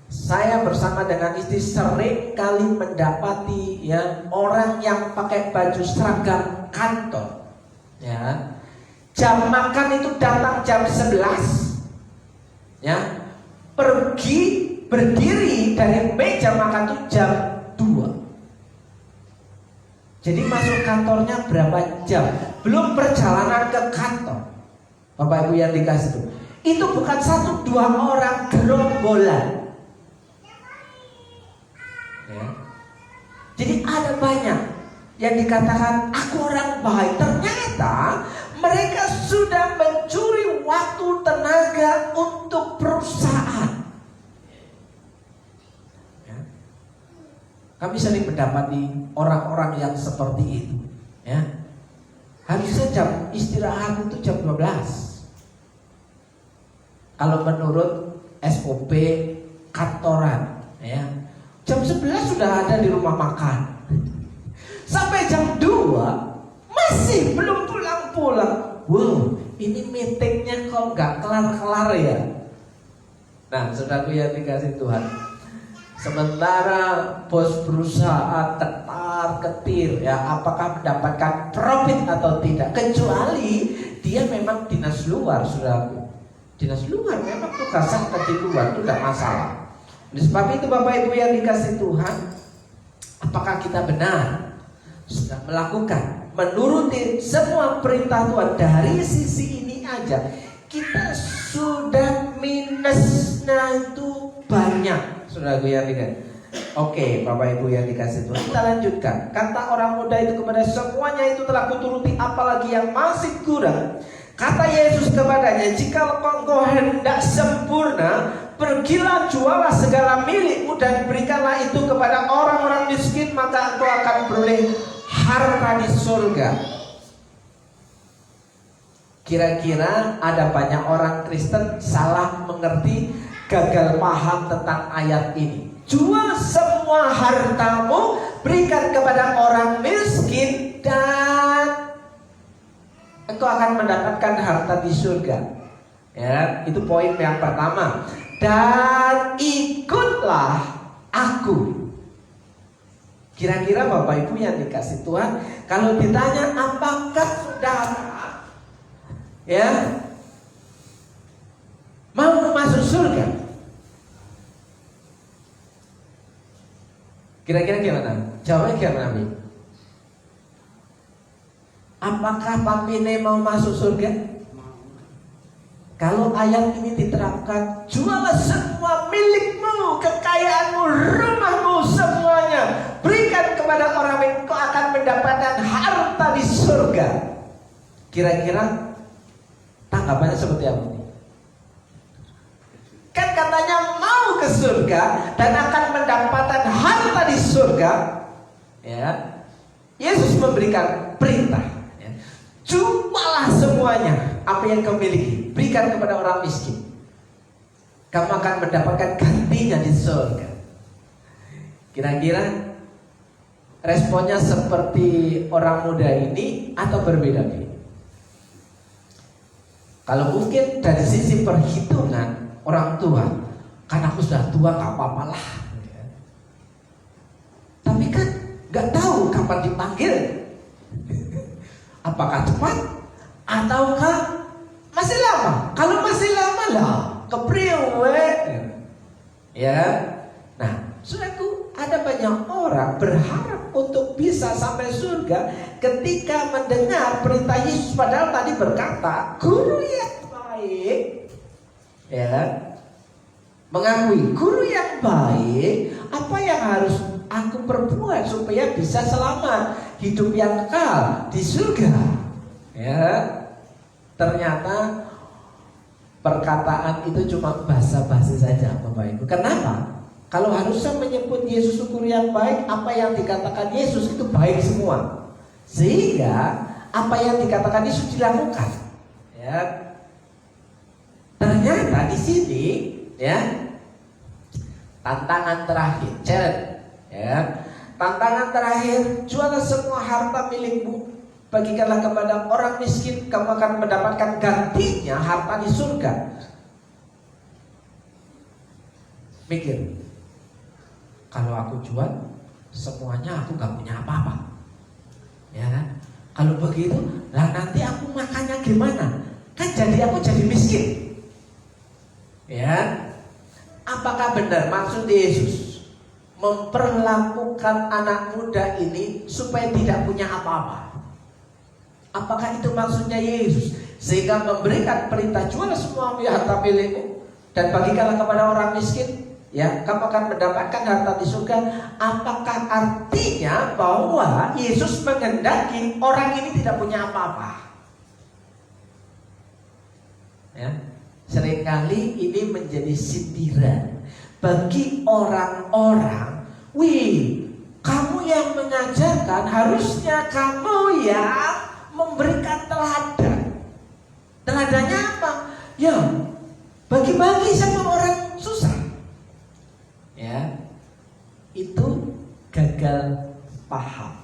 Speaker 3: Saya bersama dengan istri sering kali mendapati ya orang yang pakai baju seragam kantor, ya, jam makan itu datang jam 11, ya, pergi berdiri dari meja makan itu jam 2. Jadi masuk kantornya berapa jam? Belum perjalanan ke kantor. Bapak Ibu yang dikasih itu bukan 1-2 orang gerombolan. Ya. Jadi ada banyak yang dikatakan aku orang baik, ternyata mereka sudah mencuri waktu tenaga untuk perusahaan. Ya. Kami sering mendapati orang-orang yang seperti itu. Ya. Harusnya jam istirahat itu jam 12. Kalau menurut SOP kantoran, ya, jam 11 sudah ada di rumah makan. Sampai jam 2 masih belum pulang-pulang. Wow, ini meetingnya kok gak kelar-kelar ya. Nah, saudaraku yang dikasih Tuhan, sementara bos berusaha ketar-ketir ya, apakah mendapatkan profit atau tidak, kecuali dia memang dinas luar, saudaraku. Dinas luar memang tugasnya di luar, itu tidak masalah. Oleh sebab itu Bapak Ibu yang dikasih Tuhan, apakah kita benar sudah melakukan, menuruti semua perintah Tuhan? Dari sisi ini aja kita sudah minusnya itu banyak, saudaraku yang dikasih. Oke, Bapak Ibu yang dikasih Tuhan, kita lanjutkan. Kata orang muda itu kepada semuanya itu telah kuturuti, apalagi yang masih kurang. Kata Yesus kepadanya, jika engkau hendak sempurna, pergilah jualah segala milikmu dan berikanlah itu kepada orang-orang miskin, maka engkau akan beroleh harta di surga. Kira-kira ada banyak orang Kristen salah mengerti, gagal paham tentang ayat ini. Jual semua hartamu, berikan kepada orang miskin, dan engkau akan mendapatkan harta di surga. Ya, itu poin yang pertama. Dan ikutlah aku. Kira-kira Bapak Ibu yang dikasih Tuhan, kalau ditanya apakah saudara ya mau masuk surga, kira-kira gimana? Jawabnya gimana? Apakah Pamine mau masuk surga? Kalau ayat ini diterapkan, jualah semua milikmu, kekayaanmu, rumahmu, semuanya, berikan kepada orang yang kau akan mendapatkan harta di surga. Kira-kira tanggapannya seperti apa? Kan katanya mau ke surga dan akan mendapatkan harta harta di surga, ya, Yesus memberikan perintah, ya, jumpalah semuanya apa yang kau miliki, berikan kepada orang miskin. Kamu akan mendapatkan gantinya di surga. Kira-kira responnya seperti orang muda ini atau berbeda-beda? Kalau mungkin dari sisi perhitungan orang tua, kan aku sudah tua gak apa-apa lah. Tapi kan gak tahu kapan dipanggil. Apakah cepat ataukah masih lama? Kalau masih lama lah, kepriwe. Ya. Nah, saudaraku, ada banyak orang berharap untuk bisa sampai surga ketika mendengar perintah Yesus, padahal tadi berkata guru yang baik, ya, mengakui guru yang baik, apa yang harus aku perbuat supaya bisa selamat, hidup yang kekal di surga. Ya, ternyata perkataan itu cuma basa-basi saja, Bapak Ibu. Kenapa? Kalau harusnya menyebut Yesus guru yang baik, apa yang dikatakan Yesus itu baik semua, sehingga apa yang dikatakan Yesus dilakukan. Ya, ternyata di sini, ya, tantangan terakhir, challenge, ya, tantangan terakhir, jualah semua harta milikmu, bagikanlah kepada orang miskin, kamu akan mendapatkan gantinya harta di surga. Mikir, kalau aku jual semuanya, aku gak punya apa-apa, ya kan? Kalau begitu, lah nanti aku makannya gimana? Kan jadi aku jadi miskin. Ya, apakah benar maksud Yesus memperlakukan anak muda ini supaya tidak punya apa-apa? Apakah itu maksudnya Yesus? Sehingga memberikan perintah, jual semua harta milikmu dan bagikanlah kepada orang miskin, ya, kamu akan mendapatkan harta di surga. Apakah artinya bahwa Yesus menghendaki orang ini tidak punya apa-apa? Ya, seringkali ini menjadi sindiran bagi orang-orang. Wih, kamu yang mengajarkan, harusnya kamu yang memberikan teladan. Teladannya apa? Ya, bagi-bagi sama orang susah. Ya, itu gagal paham.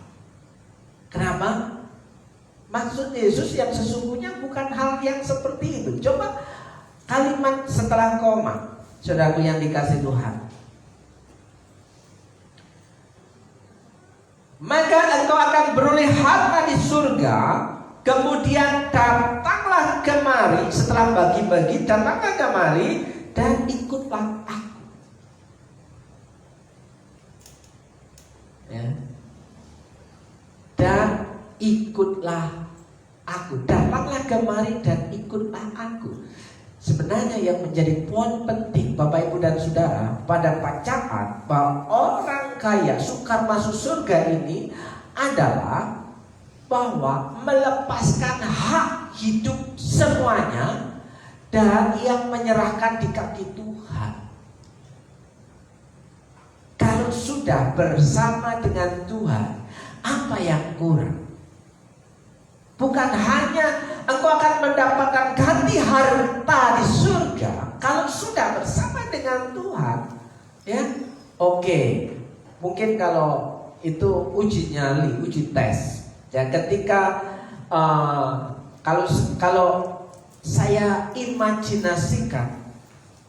Speaker 3: Kenapa? Maksud Yesus yang sesungguhnya bukan hal yang seperti itu. Coba kalimat setelah koma, saudaraku yang dikasih Tuhan. Maka engkau akan beroleh harta di surga, kemudian datanglah kemari, setelah bagi-bagi, datanglah kemari dan ikutlah aku. Ya. Dan ikutlah aku, datanglah kemari dan ikutlah aku. Sebenarnya yang menjadi poin penting Bapak Ibu dan Saudara pada bacaan bahwa orang kaya sukar masuk surga ini adalah bahwa melepaskan hak hidup semuanya dan yang menyerahkan di kaki Tuhan. Kalau sudah bersama dengan Tuhan, apa yang kurang? Bukan hanya engkau akan mendapatkan ganti harta di surga kalau sudah bersama dengan Tuhan, ya. Oke. Mungkin kalau itu uji nyali, uji tes. Ya, ketika kalau saya imajinasikan,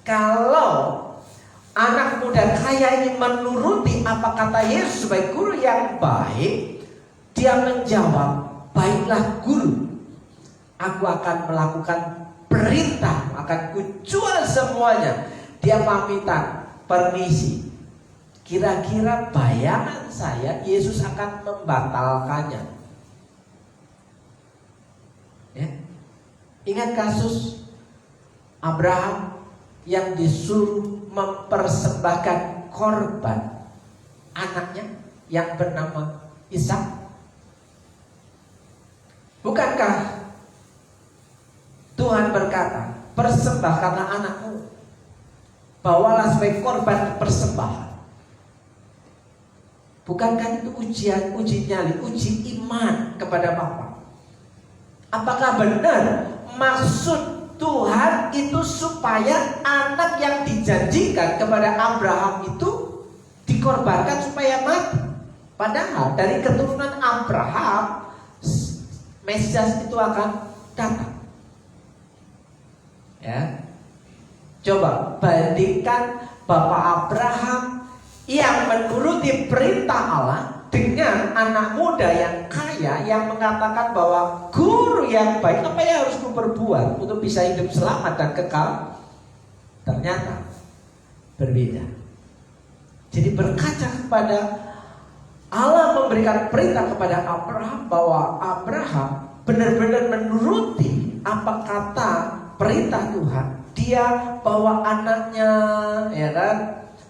Speaker 3: kalau anak muda kaya ini menuruti apa kata Yesus sebagai guru yang baik, dia menjawab, baiklah guru, aku akan melakukan perintah, akan kujual semuanya. Dia pamitan, permisi. Kira-kira bayangan saya Yesus akan membatalkannya. Ya. Ingat kasus Abraham yang disuruh mempersembahkan korban anaknya yang bernama Ishak. Bukankah Tuhan berkata, persembahkanlah anakmu, bawalah sebagai korban persembahan. Bukankah itu uji nyali, uji iman kepada Bapa? Apakah benar maksud Tuhan itu supaya anak yang dijanjikan kepada Abraham itu dikorbankan supaya mati? Padahal dari keturunan Abraham Mesias itu akan datang. Ya. Coba bandingkan Bapak Abraham yang menuruti perintah Allah dengan anak muda yang kaya yang mengatakan bahwa guru yang baik, apa yang harus kuperbuat untuk bisa hidup selamat dan kekal? Ternyata berbeda. Jadi berkaca kepada Allah memberikan perintah kepada Abraham bahwa Abraham benar-benar menuruti apa kata perintah Tuhan. Dia bawa anaknya, ya kan?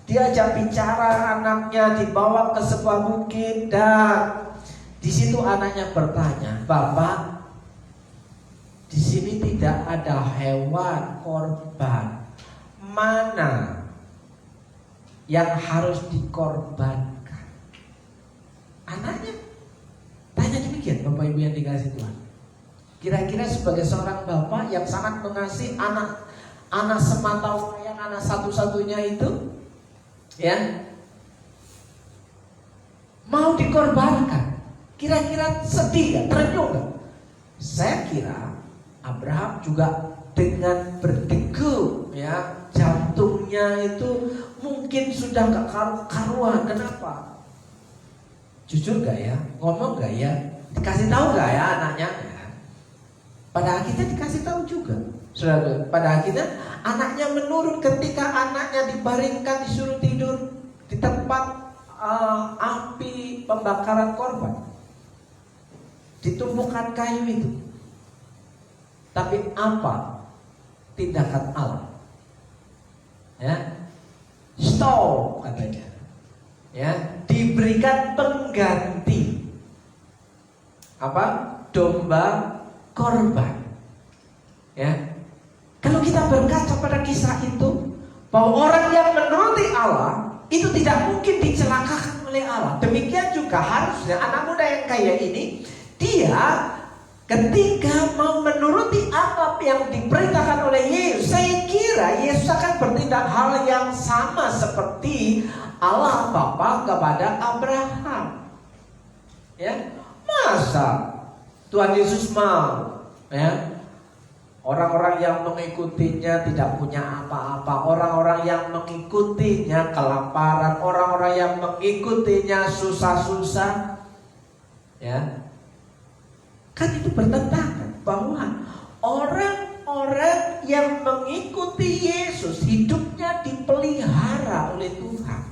Speaker 3: Dia ajak bicara anaknya, dibawa ke sebuah bukit, dan di situ anaknya bertanya, "Bapak, di sini tidak ada hewan korban. Mana yang harus dikorbankan?" Anaknya tanya demikian, Bapak Ibu yang dikasihi Tuhan. Kira-kira sebagai seorang bapak yang sangat mengasihi anak semata wayang, anak satu-satunya itu, ya, mau dikorbankan, kira-kira sedih gak? Terenyuh gak? Saya kira Abraham juga dengan berdegup, ya, jantungnya itu mungkin sudah gak karu-karuan. Kenapa? Jujur gak ya? Ngomong gak ya? Dikasih tahu gak ya anaknya? Pada akhirnya dikasih tahu juga. Saudara, pada akhirnya anaknya menurun ketika anaknya dibaringkan, disuruh tidur di tempat api pembakaran korban, ditumpukan kayu itu. Tapi apa tindakan Allah? Ya, stop katanya. Ya, diberikan pengganti apa? Domba korban. Ya, kalau kita berkaca pada kisah itu, bahwa orang yang menuruti Allah itu tidak mungkin dicelakakan oleh Allah. Demikian juga harusnya anak muda yang kaya ini, dia ketika mau menuruti apa yang diperintahkan oleh Yesus, saya kira Yesus akan bertindak hal yang sama seperti Allah Bapa kepada Abraham. Ya, masa Tuhan Yesus mau, ya, orang-orang yang mengikutinya tidak punya apa-apa, orang-orang yang mengikutinya kelaparan, orang-orang yang mengikutinya susah-susah, ya, kan itu bertentangan bahwa orang-orang yang mengikuti Yesus hidupnya dipelihara oleh Tuhan.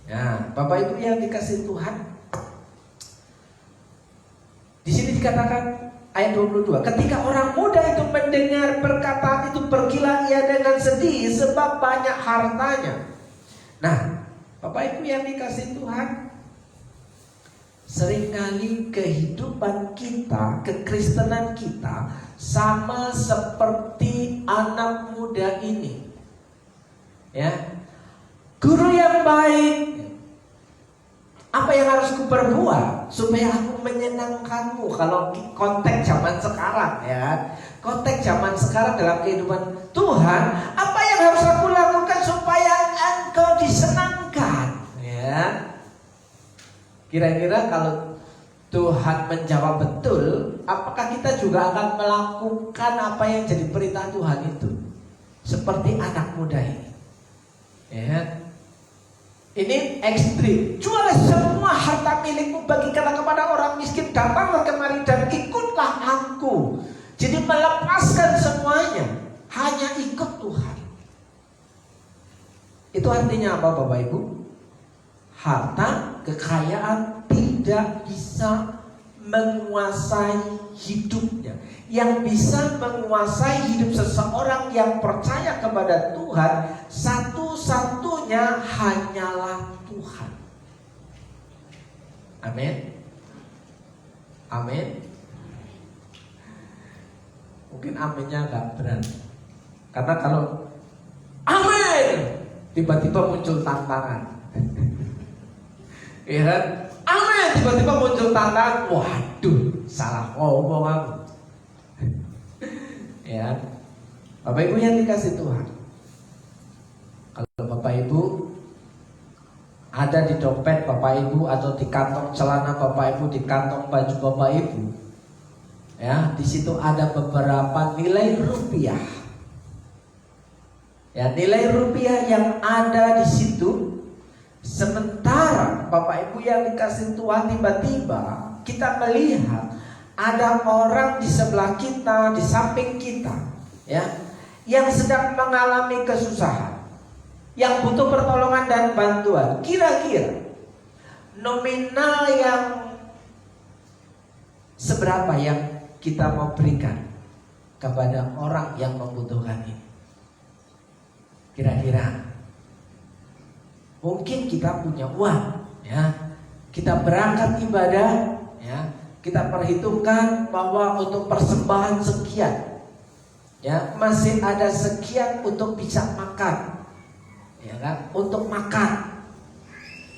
Speaker 3: Ya, Bapak Ibu yang dikasihi Tuhan, di sini dikatakan ayat 22, ketika orang muda itu mendengar perkataan itu, pergilah ia dengan sedih sebab banyak hartanya. Nah, Bapak Ibu yang dikasihi Tuhan, seringkali kehidupan kita, kekristenan kita sama seperti anak muda ini. Ya, guru yang baik, apa yang harus kuperbuat supaya aku menyenangkanmu? Kalau konteks zaman sekarang, ya, konteks zaman sekarang dalam kehidupan Tuhan, apa yang harus aku lakukan supaya engkau disenangkan? Ya, kira-kira kalau Tuhan menjawab betul, apakah kita juga akan melakukan apa yang jadi perintah Tuhan itu? Seperti anak muda ini, ya. Ini ekstrim. Jual semua harta milikmu, bagikanlah kepada orang miskin, datanglah kemari dan ikutlah aku. Jadi melepaskan semuanya, hanya ikut Tuhan. Itu artinya apa, Bapak Ibu? Harta, kekayaan tidak bisa menguasai hidupnya. Yang bisa menguasai hidup seseorang yang percaya kepada Tuhan, satu-satunya hanyalah Tuhan. Amin. Amin. Mungkin aminnya agak berat, karena kalau amin tiba-tiba muncul tantangan. Ya kan? Amin, tiba-tiba muncul tantangan. Waduh, salah ngomong aku. Ya kan? Bapak Ibu yang dikasih Tuhan, kalau Bapak Ibu ada di dompet Bapak Ibu atau di kantong celana Bapak Ibu, di kantong baju Bapak Ibu, ya, di situ ada beberapa nilai rupiah. Ya, nilai rupiah yang ada di situ. Sementara Bapak Ibu yang dikasih Tuhan, tiba-tiba kita melihat ada orang di sebelah kita, di samping kita, ya, yang sedang mengalami kesusahan, yang butuh pertolongan dan bantuan. Kira-kira nominal yang seberapa yang kita mau berikan kepada orang yang membutuhkan ini? Kira-kira mungkin kita punya uang, ya, kita berangkat ibadah, ya, kita perhitungkan bahwa untuk persembahan sekian, ya, masih ada sekian untuk bisa makan, ya kan, untuk makan.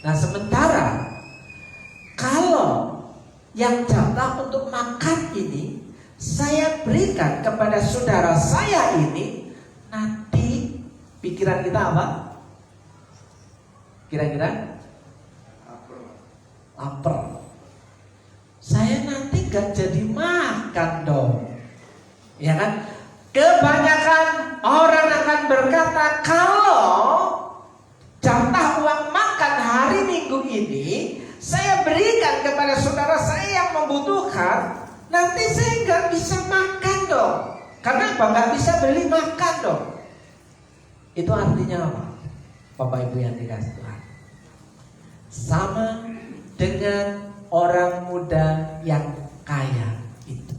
Speaker 3: Nah, sementara kalau yang jatah untuk makan ini saya berikan kepada saudara saya ini, nanti pikiran kita apa? Kira-kira lapar. Saya nanti gak jadi makan dong, ya kan? Kebanyakan orang akan berkata, kalau jatah uang makan hari Minggu ini saya berikan kepada saudara saya yang membutuhkan, nanti saya gak bisa makan dong. Karena apa? Gak bisa beli makan dong. Itu artinya apa? Bapak Ibu yang dikasih Tuhan, sama dengan orang muda yang kaya itu,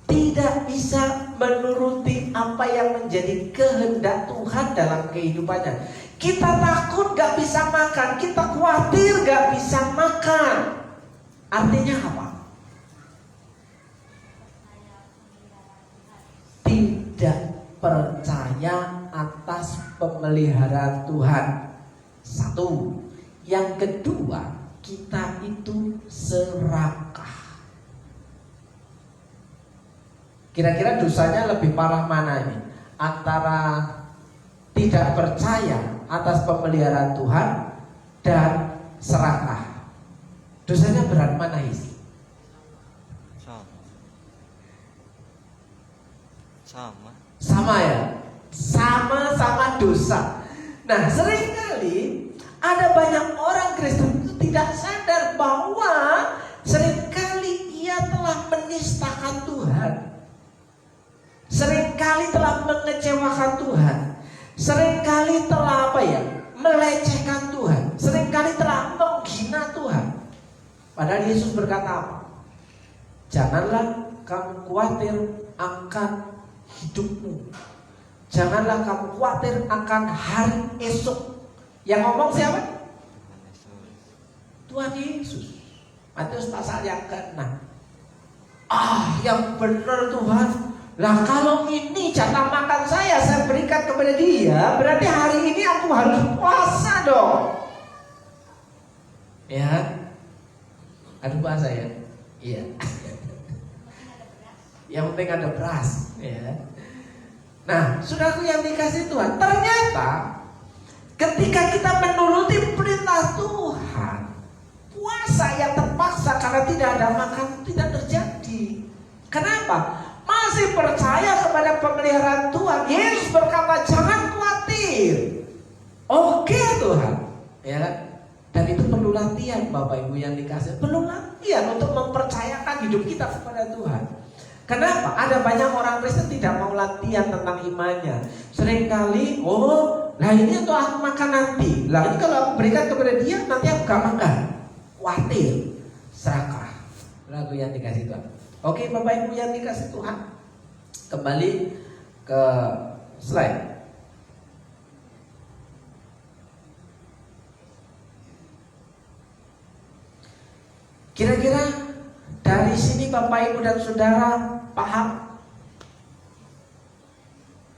Speaker 3: tidak bisa menuruti apa yang menjadi kehendak Tuhan dalam kehidupannya. Kita takut gak bisa makan, kita khawatir gak bisa makan. Artinya apa? Tidak percaya atas pemeliharaan Tuhan. Satu. Yang kedua, kita itu serakah. Kira-kira dosanya lebih parah mana ini? Antara tidak percaya atas pemeliharaan Tuhan dan serakah. Dosanya berat mana isi? Sama ya? Sama-sama dosa. Nah, seringkali ada banyak orang Kristen itu tidak sadar bahwa seringkali ia telah menistakan Tuhan, seringkali telah mengecewakan Tuhan, seringkali telah melecehkan Tuhan, seringkali telah menghina Tuhan. Padahal Yesus berkata apa? Janganlah kamu khawatir akan hidupmu, janganlah kamu khawatir akan hari esok. Yang ngomong siapa? Tuhan Yesus. Matius pasal yang ke-6. Yang benar Tuhan. Lah kalau ini jatah makan saya berikan kepada dia, berarti hari ini aku harus puasa dong. Ya, ada puasa ya? Iya. Yang penting ada beras, ya. Nah, saudaraku yang dikasih Tuhan, ternyata ketika kita menuruti perintah Tuhan, puasa yang terpaksa karena tidak ada makan tidak terjadi. Kenapa? Masih percaya kepada pemeliharaan Tuhan. Yesus berkata, jangan khawatir. Oke Tuhan, ya kan? Dan itu perlu latihan, Bapak Ibu yang dikasih, perlu latihan untuk mempercayakan hidup kita kepada Tuhan. Kenapa? Ada banyak orang Kristen tidak mau latihan tentang imannya. Seringkali, lah ini untuk aku makan nanti. Lah ini kalau aku berikan kepada dia, nanti aku gak makan. Khawatir, serakah. Lagu yang dikasih Tuhan. Oke, Bapak Ibu yang dikasih Tuhan, kembali ke slide. Kira-kira dari sini Bapak Ibu dan Saudara paham?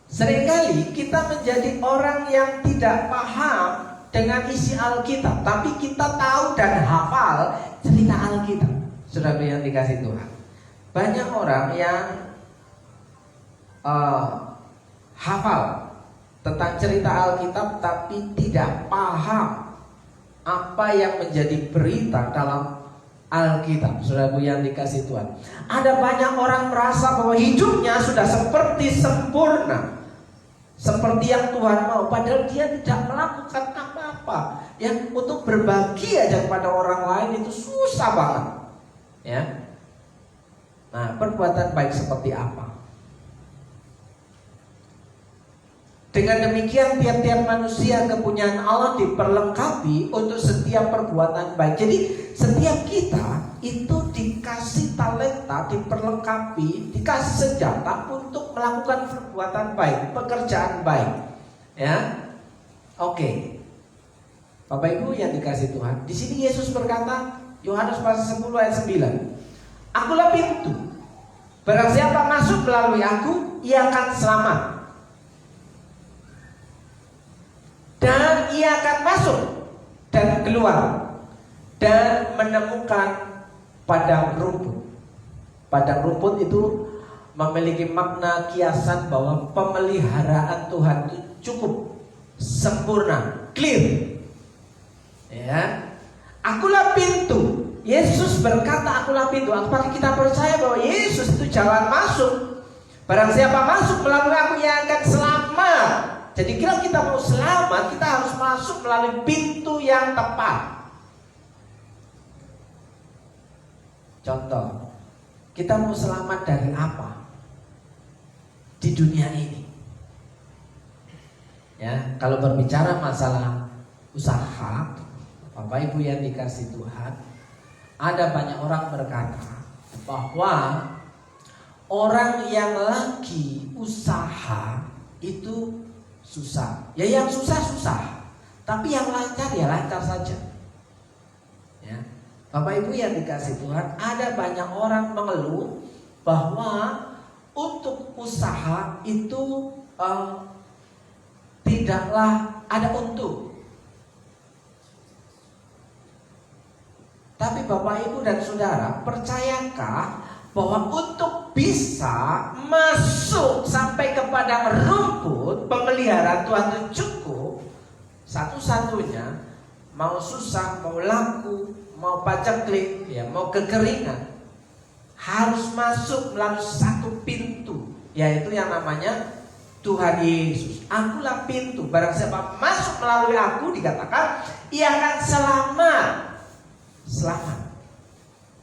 Speaker 3: Seringkali kita menjadi orang yang tidak paham dengan isi Alkitab, tapi kita tahu dan hafal cerita Alkitab. Saudara yang dikasih Tuhan, banyak orang yang hafal tentang cerita Alkitab tapi tidak paham apa yang menjadi berita dalam Alkitab. Saudaraku yang dikasih Tuhan, ada banyak orang merasa bahwa hidupnya sudah seperti sempurna, seperti yang Tuhan mau, padahal dia tidak melakukan apa-apa. Yang untuk berbagi aja kepada orang lain itu susah banget, ya. Nah, perbuatan baik seperti apa? Dengan demikian tiap-tiap manusia kepunyaan Allah diperlengkapi untuk setiap perbuatan baik. Jadi setiap kita itu dikasih talenta, diperlengkapi, dikasih senjata untuk melakukan perbuatan baik, pekerjaan baik. Ya, oke. Bapak Ibu yang dikasih Tuhan, di sini Yesus berkata, Yohanes pasal 10 ayat 9, Akulah pintu. Barang siapa masuk melalui aku, ia akan selamat. Dan ia akan masuk dan keluar dan menemukan padang rumput. Padang rumput itu memiliki makna kiasan bahwa pemeliharaan Tuhan itu cukup sempurna, clear. Ya, akulah pintu. Yesus berkata akulah pintu. Apakah kita percaya bahwa Yesus itu jalan masuk? Barang siapa masuk melalui aku, ia akan selamat. Jadi kalau kita mau selamat, kita harus masuk melalui pintu yang tepat. Contoh, kita mau selamat dari apa di dunia ini? Ya, kalau berbicara masalah usaha, Bapak Ibu yang dikasih Tuhan, ada banyak orang berkata bahwa orang yang lagi usaha itu susah. Ya yang susah-susah, tapi yang lancar ya lancar saja. Ya. Bapak Ibu yang dikasih Tuhan, ada banyak orang mengeluh bahwa untuk usaha itu tidaklah ada untung. Tapi Bapak Ibu dan Saudara, percayakah bahwa untuk bisa masuk sampai ke padang rumput, pemeliharaan Tuhan itu cukup satu-satunya, mau susah, mau laku, mau paceklik, ya, mau kekeringan, harus masuk melalui satu pintu, yaitu yang namanya Tuhan Yesus. Akulah pintu, barang siapa masuk melalui aku, dikatakan ia akan selamat. Selamat,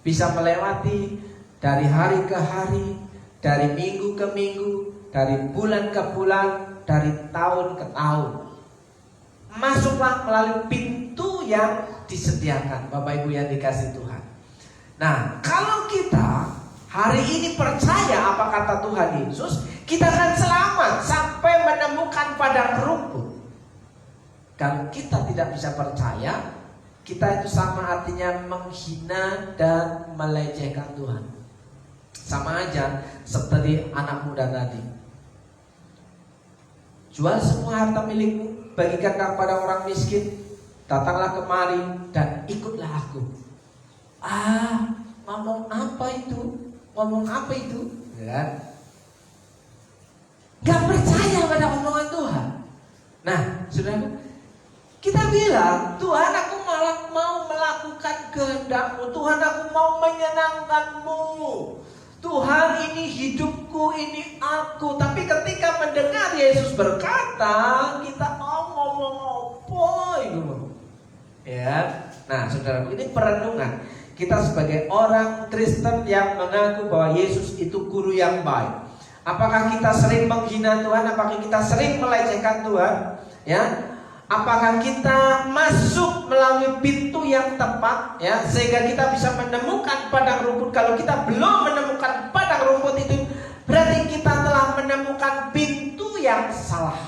Speaker 3: bisa melewati dari hari ke hari, dari minggu ke minggu, dari bulan ke bulan, dari tahun ke tahun. Masuklah melalui pintu yang disediakan, Bapak Ibu yang dikasih Tuhan. Nah, kalau kita hari ini percaya apa kata Tuhan Yesus, kita akan selamat sampai menemukan padang rumput. Kalau kita tidak bisa percaya, kita itu sama artinya menghina dan melecehkan Tuhan. Sama aja seperti anak muda tadi. Jual semua harta milikmu, bagikan kepada orang miskin, datanglah kemari dan ikutlah aku. Ngomong apa itu? Ngomong apa itu? Ya. Gak percaya pada omongan Tuhan. Nah, saudaraku, kita bilang, Tuhan aku malah mau melakukan kehendak-Mu. Tuhan aku mau menyenangkan-Mu. Tuhan ini hidupku, ini aku. Tapi ketika mendengar Yesus berkata, kita mau ngomong apa itu? Ya. Nah, saudaraku, ini perenungan. Kita sebagai orang Kristen yang mengaku bahwa Yesus itu guru yang baik. Apakah kita sering menghina Tuhan? Apakah kita sering melecehkan Tuhan? Ya. Apakah kita masuk melalui pintu yang tepat, ya, sehingga kita bisa menemukan padang rumput? Kalau kita belum menemukan padang rumput itu, berarti kita telah menemukan pintu yang salah.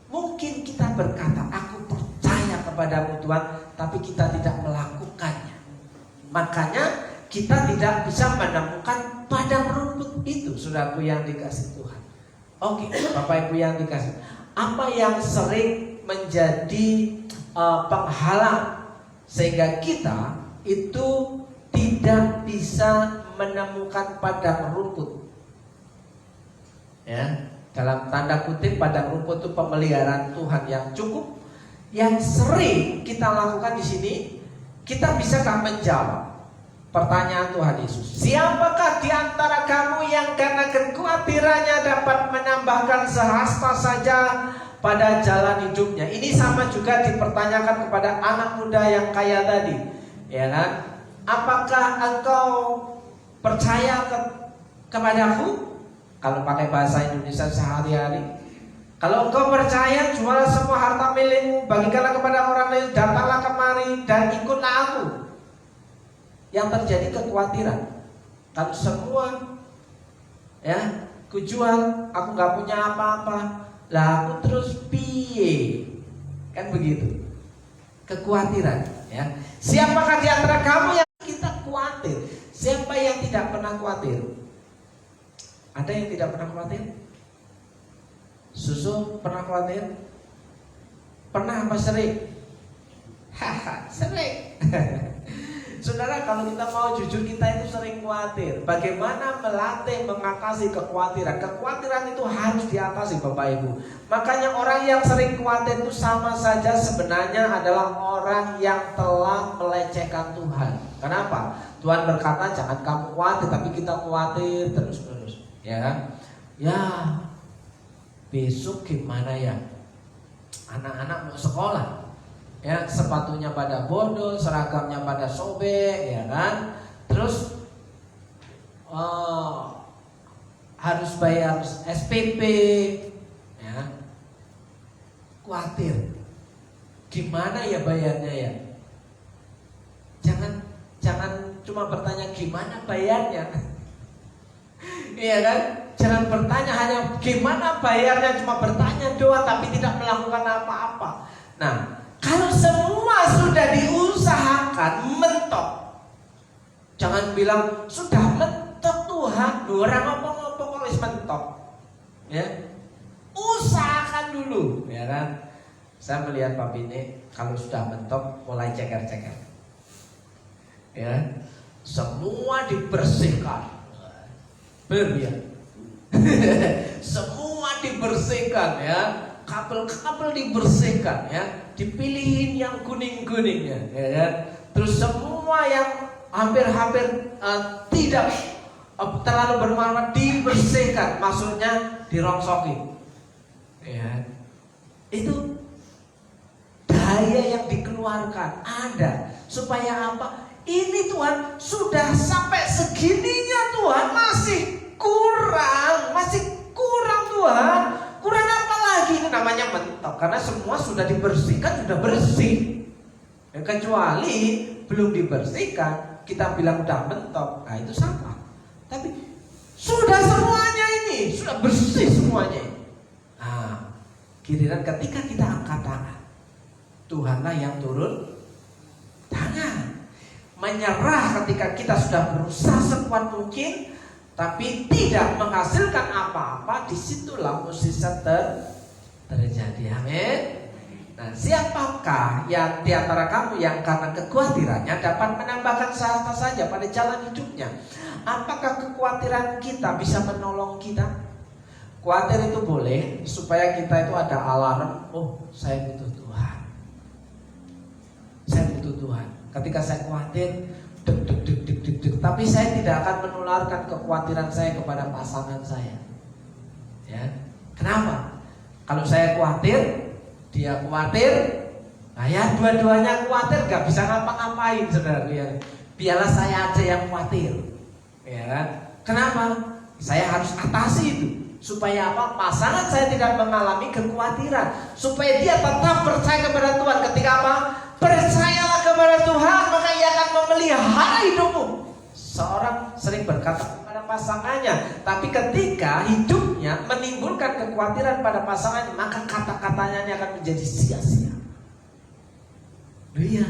Speaker 3: Mungkin kita berkata, aku percaya kepadamu Tuhan, tapi kita tidak melakukannya. Makanya kita tidak bisa menemukan padang rumput itu, saudaraku yang dikasih Tuhan. Oke, Bapak Ibu yang dikasih, apa yang sering menjadi penghalang sehingga kita itu tidak bisa menemukan padang rumput. Ya, dalam tanda kutip padang rumput itu pemeliharaan Tuhan yang cukup, yang sering kita lakukan di sini. Kita bisakah menjawab pertanyaan Tuhan Yesus? Siapakah di antara kamu yang karena kekhawatirannya dapat menambahkan sehasta saja pada jalan hidupnya? Ini sama juga dipertanyakan kepada anak muda yang kaya tadi, ya kan? Apakah engkau percaya kepadaku? Kalau pakai bahasa Indonesia sehari-hari, kalau engkau percaya, jual semua harta milikmu, bagikanlah kepada orang lain, datanglah kemari dan ikutlah aku. Yang terjadi kekhawatiran. Kalau semua ya kujual, aku nggak punya apa-apa, lah aku terus piye? Kan begitu. Kekhawatiran, ya. Siapakah di antara kamu yang kita khawatir? Siapa yang tidak pernah khawatir? Ada yang tidak pernah khawatir? Susu pernah khawatir? Pernah apa sering? Haha, sering. Saudara, kalau kita mau jujur, kita itu sering khawatir. Bagaimana melatih mengatasi kekhawatiran? Kekhawatiran itu harus diatasi, Bapak Ibu. Makanya orang yang sering khawatir itu sama saja sebenarnya adalah orang yang telah melecehkan Tuhan. Kenapa? Tuhan berkata jangan kamu khawatir, tapi kita khawatir terus-menerus. Ya kan? Ya, besok gimana ya? Anak-anak mau sekolah, ya, sepatunya pada bodol, seragamnya pada sobek, ya kan? Terus harus bayar SPP, ya. Khawatir, gimana ya bayarnya ya? Jangan cuma bertanya gimana bayarnya, iya kan? Jangan bertanya hanya gimana bayarnya, cuma bertanya doang tapi tidak melakukan apa-apa. Nah, kalau semua sudah diusahakan mentok, jangan bilang sudah mentok Tuhan, orang ngomong-ngomong harus mentok. Ya, usahakan dulu, ya kan? Saya melihat Pak Bini kalau sudah mentok mulai ceker-ceker. Ya, semua dibersihkan, berbeda. Semua dibersihkan, ya, kabel-kabel dibersihkan, ya, dipilihin yang kuning-kuningnya, ya kan? Terus semua yang hampir-hampir tidak terlalu bermanfaat dibersihkan, maksudnya dirongsokin, ya. Itu daya yang dikeluarkan ada supaya apa? Ini Tuhan sudah sampai segininya, Tuhan masih kurang Tuhan. Kurang apa lagi? Ini namanya mentok. Karena semua sudah dibersihkan, sudah bersih. Ya, kecuali belum dibersihkan, kita bilang udah mentok. Nah, itu salah. Tapi sudah semuanya ini, sudah bersih semuanya. Nah, giliran ketika kita angkat tangan, Tuhanlah yang turun tangan. Menyerah ketika kita sudah berusaha sekuat mungkin tapi tidak menghasilkan apa-apa, disitulah musisat terjadi. Amin. Nah, siapakah yang di antara kamu yang karena kekhawatirannya dapat menambahkan sehasta saja pada jalan hidupnya? Apakah kekhawatiran kita bisa menolong kita? Khawatir itu boleh supaya kita itu ada alarm. Oh, saya butuh Tuhan. Saya butuh Tuhan. Ketika saya khawatir, tapi saya tidak akan menularkan kekhawatiran saya kepada pasangan saya. Ya, kenapa? Kalau saya khawatir, dia khawatir, nah ya dua-duanya khawatir, gak bisa ngapa-ngapain, saudara. Biarlah saya aja yang khawatir, ya kan? Kenapa? Saya harus atasi itu supaya apa? Pasangan saya tidak mengalami kekhawatiran, supaya dia tetap percaya kepada Tuhan. Ketika apa? Percayalah kepada Tuhan, maka ia akan memelihara hidupmu. Seorang sering berkata kepada pasangannya, tapi ketika hidupnya menimbulkan kekhawatiran pada pasangannya, maka kata-katanya ini akan menjadi sia-sia. Iya.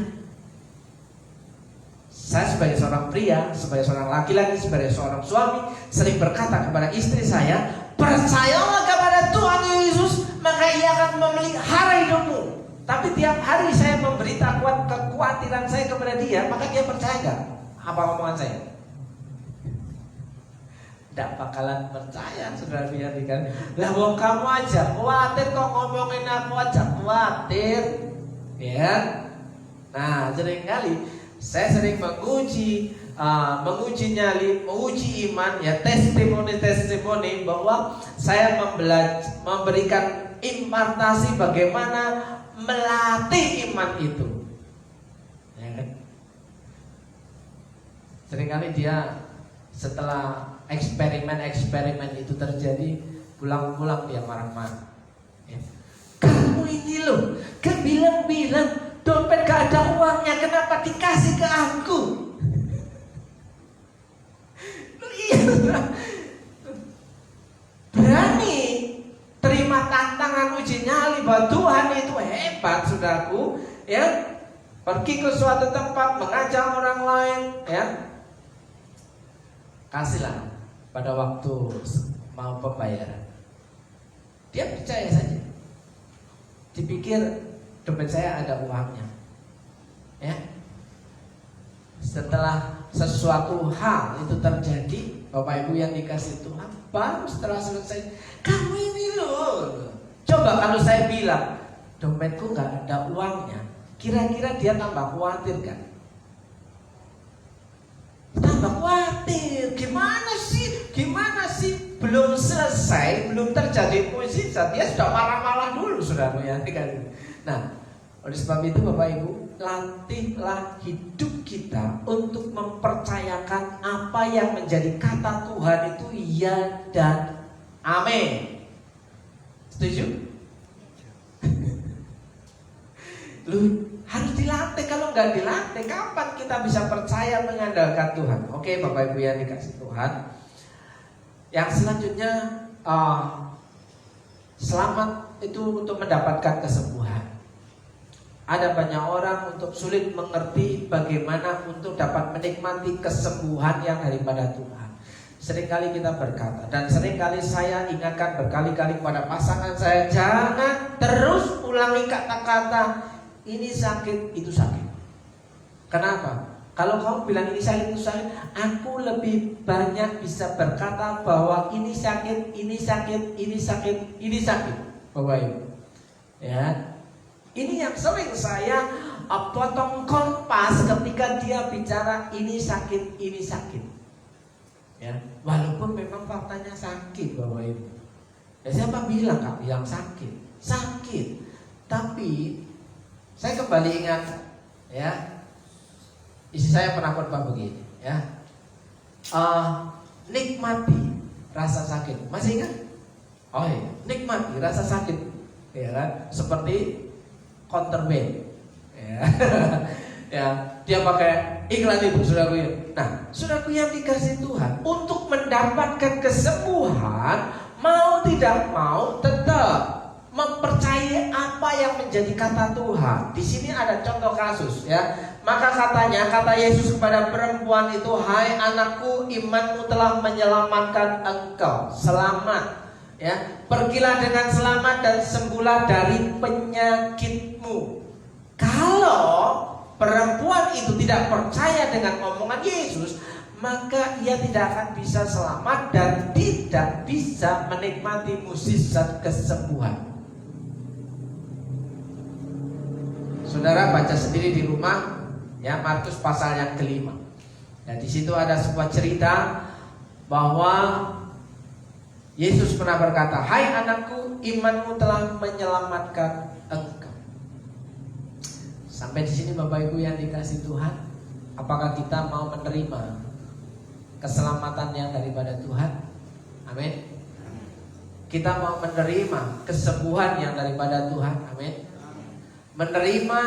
Speaker 3: Saya sebagai seorang pria, sebagai seorang laki-laki, sebagai seorang suami, sering berkata kepada istri saya, percayalah kepada Tuhan Yesus, maka ia akan memelihara hidupmu. Tapi tiap hari saya memberitahukan kekhawatiran saya kepada dia, maka dia percaya nggak apa omongan saya? Tidak bakalan percaya, saudara lihat kan? Lah wong kamu aja khawatir kok ngomongin aku aja khawatir, ya. Nah, seringkali saya sering menguji nyali, menguji iman, ya, testimoni bahwa saya memberikan impartasi bagaimana melatih iman itu, ya kan? Seringkali dia setelah eksperimen itu terjadi, pulang-pulang dia marah-marah, ya. Kamu ini loh, kan bilang-bilang dompet gak ada uangnya, kenapa dikasih ke aku? Berani terima tantangan uji nyali bahwa Tuhan itu hebat, saudaraku, ya. Pergi ke suatu tempat mengajak orang lain, ya. Kasihlah pada waktu mau pembayaran. Dia percaya saja. Dipikir dompet saya ada uangnya, ya. Setelah sesuatu hal itu terjadi, Bapak Ibu yang dikasih Tuhan, baru setelah selesai, kamu ini loh. Coba kalau saya bilang dompetku nggak ada uangnya, kira-kira dia tambah khawatir kan? Tambah khawatir. Gimana sih? Belum selesai, belum terjadi mukjizat, dia sudah marah-marah dulu, saudara ya. Nah, oleh sebab itu Bapak Ibu, latihlah hidup kita untuk mempercayakan apa yang menjadi kata Tuhan itu ya dan amin. Setuju? Lu harus dilatih. Kalau nggak dilatih, kapan kita bisa percaya mengandalkan Tuhan? Oke, Bapak Ibu yang dikasih Tuhan. Yang selanjutnya, selamat itu untuk mendapatkan kesembuhan. Ada banyak orang untuk sulit mengerti bagaimana untuk dapat menikmati kesembuhan yang daripada Tuhan. Seringkali kita berkata, dan seringkali saya ingatkan berkali-kali kepada pasangan saya, jangan terus ulangi kata-kata ini sakit, itu sakit. Kenapa? Kalau kamu bilang ini sakit, itu sakit, aku lebih banyak bisa berkata bahwa ini sakit, ini sakit, ini sakit, ini sakit. Bapak Ibu, ya. Ini yang sering saya potong kompas ketika dia bicara ini sakit, ini sakit. Ya, walaupun memang faktanya sakit, Bapak Ibu. Ya, siapa bilang Kak yang sakit? Sakit. Tapi saya kembali ingat, ya, istri saya pernah khotbah begini, ya. Nikmati rasa sakit. Masih ingat? Oh iya, nikmati rasa sakit, ya kan? Seperti counterweight, ya. Ya, dia pakai iklan itu, saudaraku. Nah, saudaraku yang dikasih Tuhan, untuk mendapatkan kesembuhan, mau tidak mau tetap mempercayai apa yang menjadi kata Tuhan. Di sini ada contoh kasus, ya. Maka kata Yesus kepada perempuan itu, hai anakku, imanmu telah menyelamatkan engkau. Selamat. Ya, pergilah dengan selamat dan sembuhlah dari penyakitmu. Kalau perempuan itu tidak percaya dengan omongan Yesus, maka ia tidak akan bisa selamat dan tidak bisa menikmati mukjizat kesembuhan. Saudara baca sendiri di rumah, ya, Markus pasal yang kelima. Nah, di situ ada sebuah cerita bahwa Yesus pernah berkata, hai anakku, imanmu telah menyelamatkan engkau. Sampai di sini Bapak Ibu yang dikasih Tuhan, apakah kita mau menerima keselamatan yang daripada Tuhan? Amin. Kita mau menerima kesembuhan yang daripada Tuhan. Amin. Menerima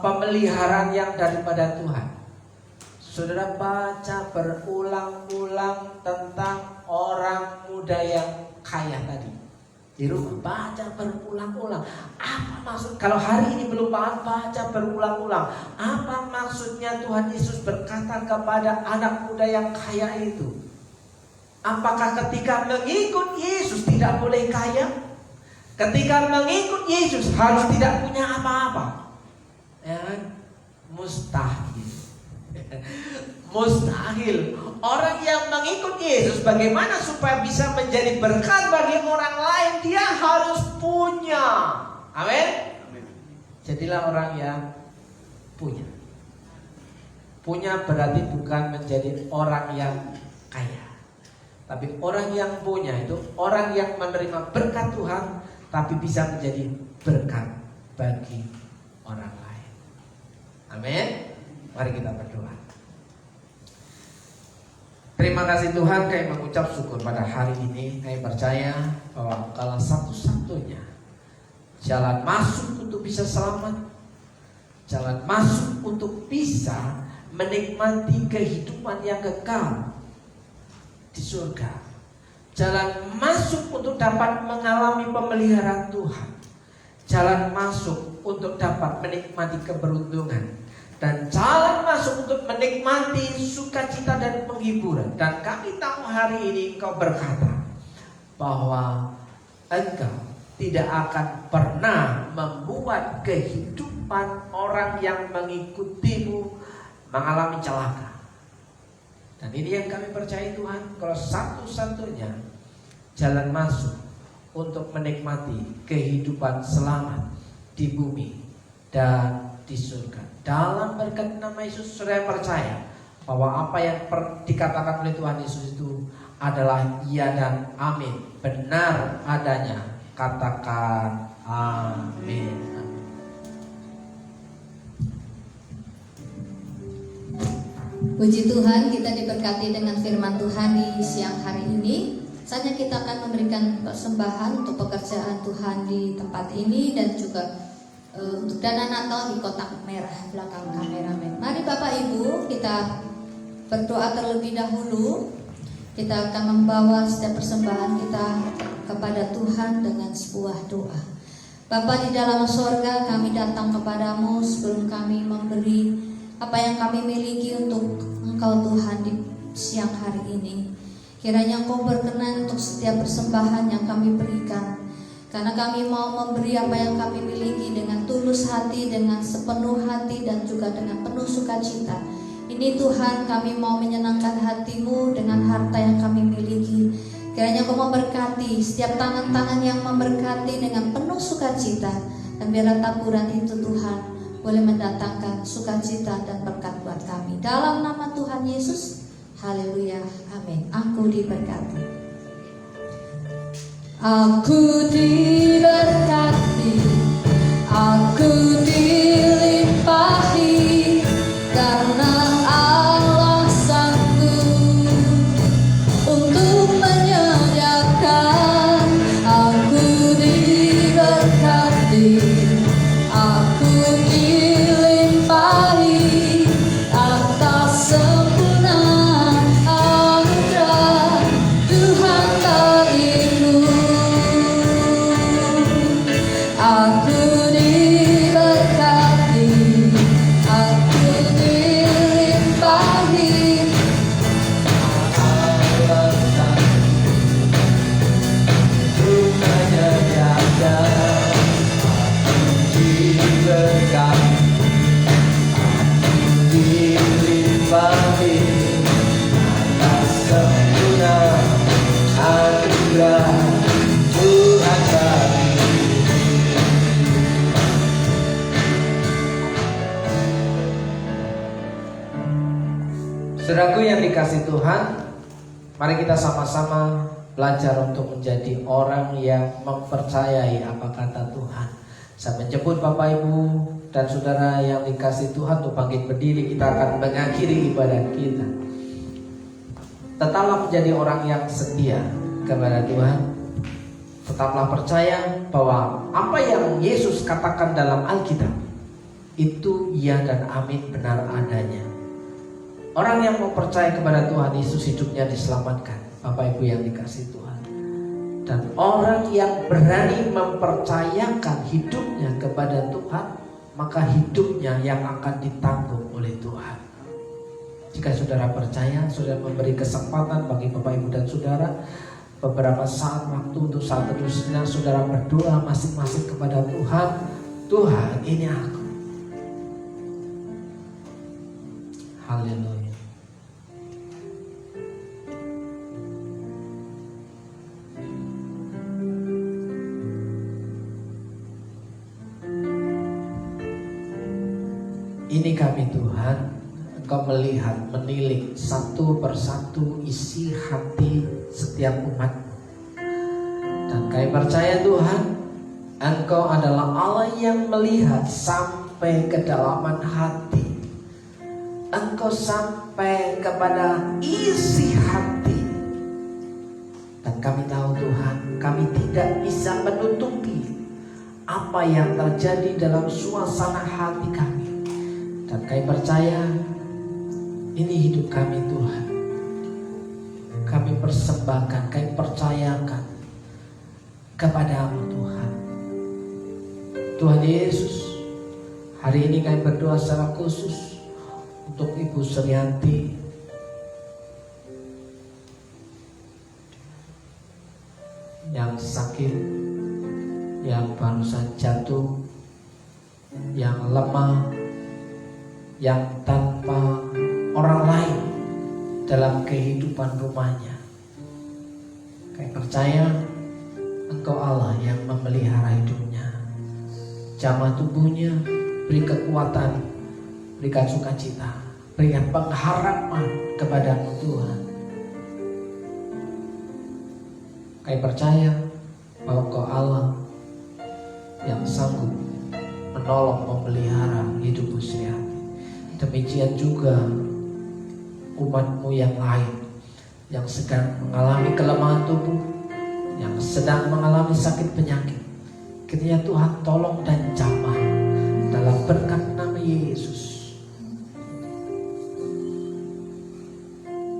Speaker 3: pemeliharaan yang daripada Tuhan. Saudara baca berulang-ulang tentang orang muda yang kaya tadi. Di rumah baca berulang-ulang. Apa maksud? Kalau hari ini belum paham, baca berulang-ulang. Apa maksudnya Tuhan Yesus berkata kepada anak muda yang kaya itu? Apakah ketika mengikut Yesus tidak boleh kaya? Ketika mengikut Yesus harus tidak punya apa-apa, ya kan? Mustahil. Mustahil. Orang yang mengikut Yesus, bagaimana supaya bisa menjadi berkat bagi orang lain? Dia harus punya. Amin. Jadilah orang yang punya. Punya berarti bukan menjadi orang yang kaya, tapi orang yang punya itu orang yang menerima berkat Tuhan, tapi bisa menjadi berkat bagi orang lain. Amin. Mari kita berdoa. Terima kasih Tuhan, kami mengucap syukur pada hari ini. Kami percaya bahwa kalau satu-satunya jalan masuk untuk bisa selamat, jalan masuk untuk bisa menikmati kehidupan yang kekal di surga, jalan masuk untuk dapat mengalami pemeliharaan Tuhan, jalan masuk untuk dapat menikmati keberuntungan, dan jalan masuk untuk menikmati sukacita dan penghiburan. Dan kami tahu hari ini Engkau berkata bahwa Engkau tidak akan pernah membuat kehidupan orang yang mengikutimu mengalami celaka. Dan ini yang kami percaya Tuhan, kalau satu-satunya jalan masuk untuk menikmati kehidupan selamat di bumi dan di surga. Dalam berkat nama Yesus, saudara percaya bahwa apa yang dikatakan oleh Tuhan Yesus itu adalah iya dan amin, benar adanya. Katakan amin.
Speaker 2: Puji Tuhan, kita diberkati dengan firman Tuhan di siang hari ini. Saatnya kita akan memberikan persembahan untuk pekerjaan Tuhan di tempat ini dan juga untuk dana Natal di kotak merah belakang kameramen. Mari Bapak Ibu, kita berdoa terlebih dahulu. Kita akan membawa setiap persembahan kita kepada Tuhan dengan sebuah doa. Bapa di dalam sorga, kami datang kepadamu sebelum kami memberi apa yang kami miliki untuk Engkau Tuhan di siang hari ini. Kiranya Engkau berkenan untuk setiap persembahan yang kami berikan, karena kami mau memberi apa yang kami miliki dengan tulus hati, dengan sepenuh hati, dan juga dengan penuh sukacita. Ini Tuhan, kami mau menyenangkan hati-Mu dengan harta yang kami miliki. Kiranya Engkau memberkati setiap tangan-tangan yang memberkati dengan penuh sukacita, dan biarlah taburan itu Tuhan boleh mendatangkan sukacita dan berkat buat kami. Dalam nama Tuhan Yesus, haleluya, amin. Aku diberkati. Aku diberkati, aku dilimpahi, karena Allah sanggup untuk menyediakan. Aku diberkati, aku dilimpahi atas sempurna anugerah Tuhan bagiku. Aku diberkati, aku dilimpahi.
Speaker 3: Saudaraku yang dikasih Tuhan, mari kita sama-sama belajar untuk menjadi orang yang mempercayai apa kata Tuhan. Saya menjemput Bapak Ibu dan saudara yang dikasih Tuhan untuk bangkit berdiri. Kita akan mengakhiri ibadah kita. Tetaplah menjadi orang yang setia kepada Tuhan. Tetaplah percaya bahwa apa yang Yesus katakan dalam Alkitab itu iya dan amin, benar adanya. Orang yang mau percaya kepada Tuhan Yesus, hidupnya diselamatkan, Bapak Ibu yang dikasih Tuhan. Dan orang yang berani mempercayakan hidupnya kepada Tuhan, maka hidupnya yang akan ditanggung oleh Tuhan. Jika saudara percaya, saudara memberi kesempatan bagi Bapak Ibu dan saudara, beberapa saat waktu untuk saat teduh sejenak saudara berdoa masing-masing kepada Tuhan. Tuhan, ini aku. Haleluya. Ini kami Tuhan, Engkau melihat, menilik satu persatu isi hati setiap umat-Mu. Dan kami percaya Tuhan, Engkau adalah Allah yang melihat sampai kedalaman hati. Engkau sampai kepada isi hati. Dan kami tahu Tuhan, kami tidak bisa menutupi apa yang terjadi dalam suasana hati kami. Dan kami percaya ini hidup kami Tuhan. Kami persembahkan, kami percayakan kepada-Mu Tuhan. Tuhan Yesus, hari ini kami berdoa secara khusus untuk Ibu Suryanti yang sakit, yang barusan jatuh, yang lemah, yang tanpa orang lain dalam kehidupan rumahnya. Kami percaya Engkau Allah yang memelihara hidupnya. Jamah tubuhnya, beri kekuatan, berikan sukacita, berikan pengharapan kepada-Mu Tuhan. Kami percaya bahwa Engkau Allah yang sanggup menolong, memelihara hidup Bu Suryanti. Demikian juga umat-Mu yang lain yang sedang mengalami kelemahan tubuh, yang sedang mengalami sakit penyakit. Kiranya Tuhan tolong dan jamah dalam berkat nama Yesus.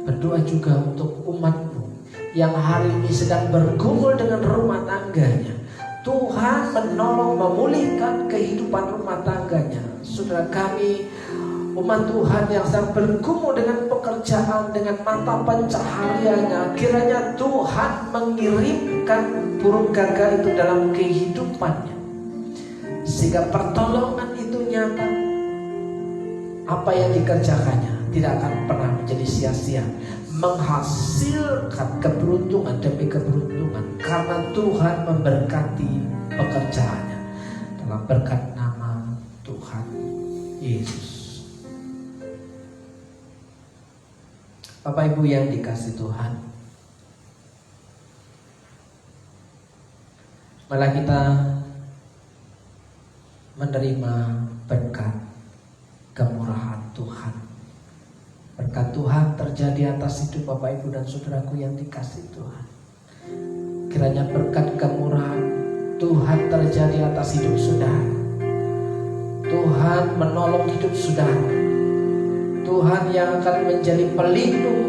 Speaker 3: Berdoa juga untuk umat-Mu yang hari ini sedang bergumul dengan rumah tangganya. Tuhan menolong, memulihkan kehidupan rumah tangganya. Saudara kami, umat Tuhan yang sedang bergumul dengan pekerjaan, dengan mata pencahariannya, kiranya Tuhan mengirimkan burung gagak itu dalam kehidupannya, sehingga pertolongan itu nyata. Apa yang dikerjakannya tidak akan pernah menjadi sia-sia, menghasilkan keberuntungan demi keberuntungan, karena Tuhan memberkati pekerjaannya. Dalam berkat nama Tuhan Yesus. Bapak Ibu yang dikasihi Tuhan, malah kita menerima berkat kemurahan Tuhan. Berkat Tuhan terjadi atas hidup Bapak Ibu dan saudaraku yang dikasihi Tuhan. Kiranya berkat kemurahan Tuhan terjadi atas hidup saudara. Tuhan menolong hidup saudara. Tuhan yang akan menjadi pelindung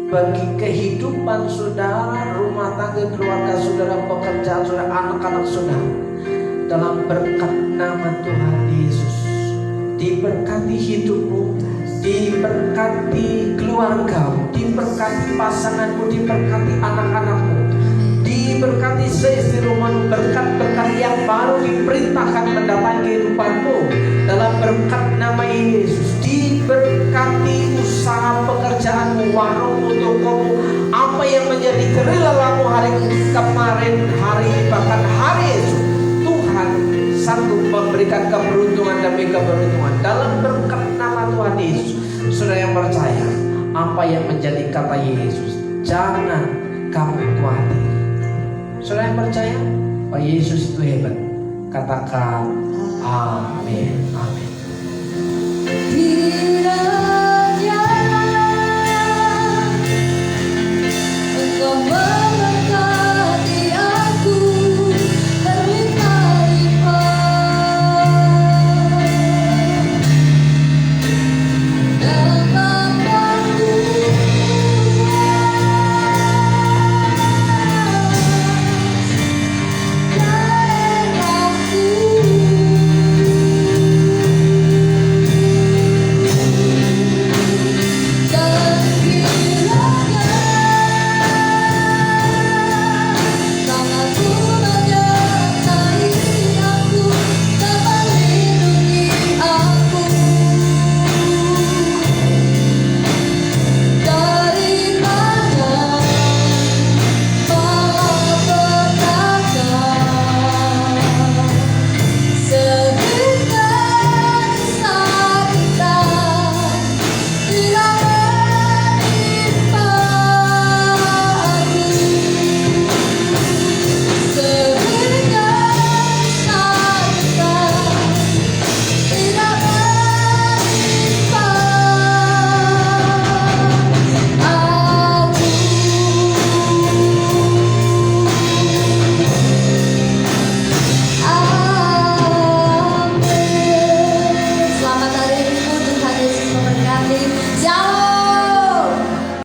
Speaker 3: bagi kehidupan saudara, rumah tangga, keluarga saudara, pekerjaan saudara, anak-anak saudara. Dalam berkat nama Tuhan Yesus, diberkati hidupmu, diberkati keluargamu, diberkati pasanganmu, diberkati anak-anakmu, diberkati seisi rumahmu. Berkat-berkat yang baru diperintahkan mendapat kehidupanmu dalam berkat nama Yesus. Diberkati usaha pekerjaanmu, warungmu, tokomu, apa yang menjadi kerelalamu hari kemarin, hari ini, bahkan hari esok. Tuhan sanggup memberikan keberuntungan demi keberuntungan dalam berkat nama Tuhan Yesus. Saudara yang percaya apa yang menjadi kata Yesus, jangan kamu khawatir. Saudara yang percaya bahwa Yesus itu hebat, katakan amin. Amin.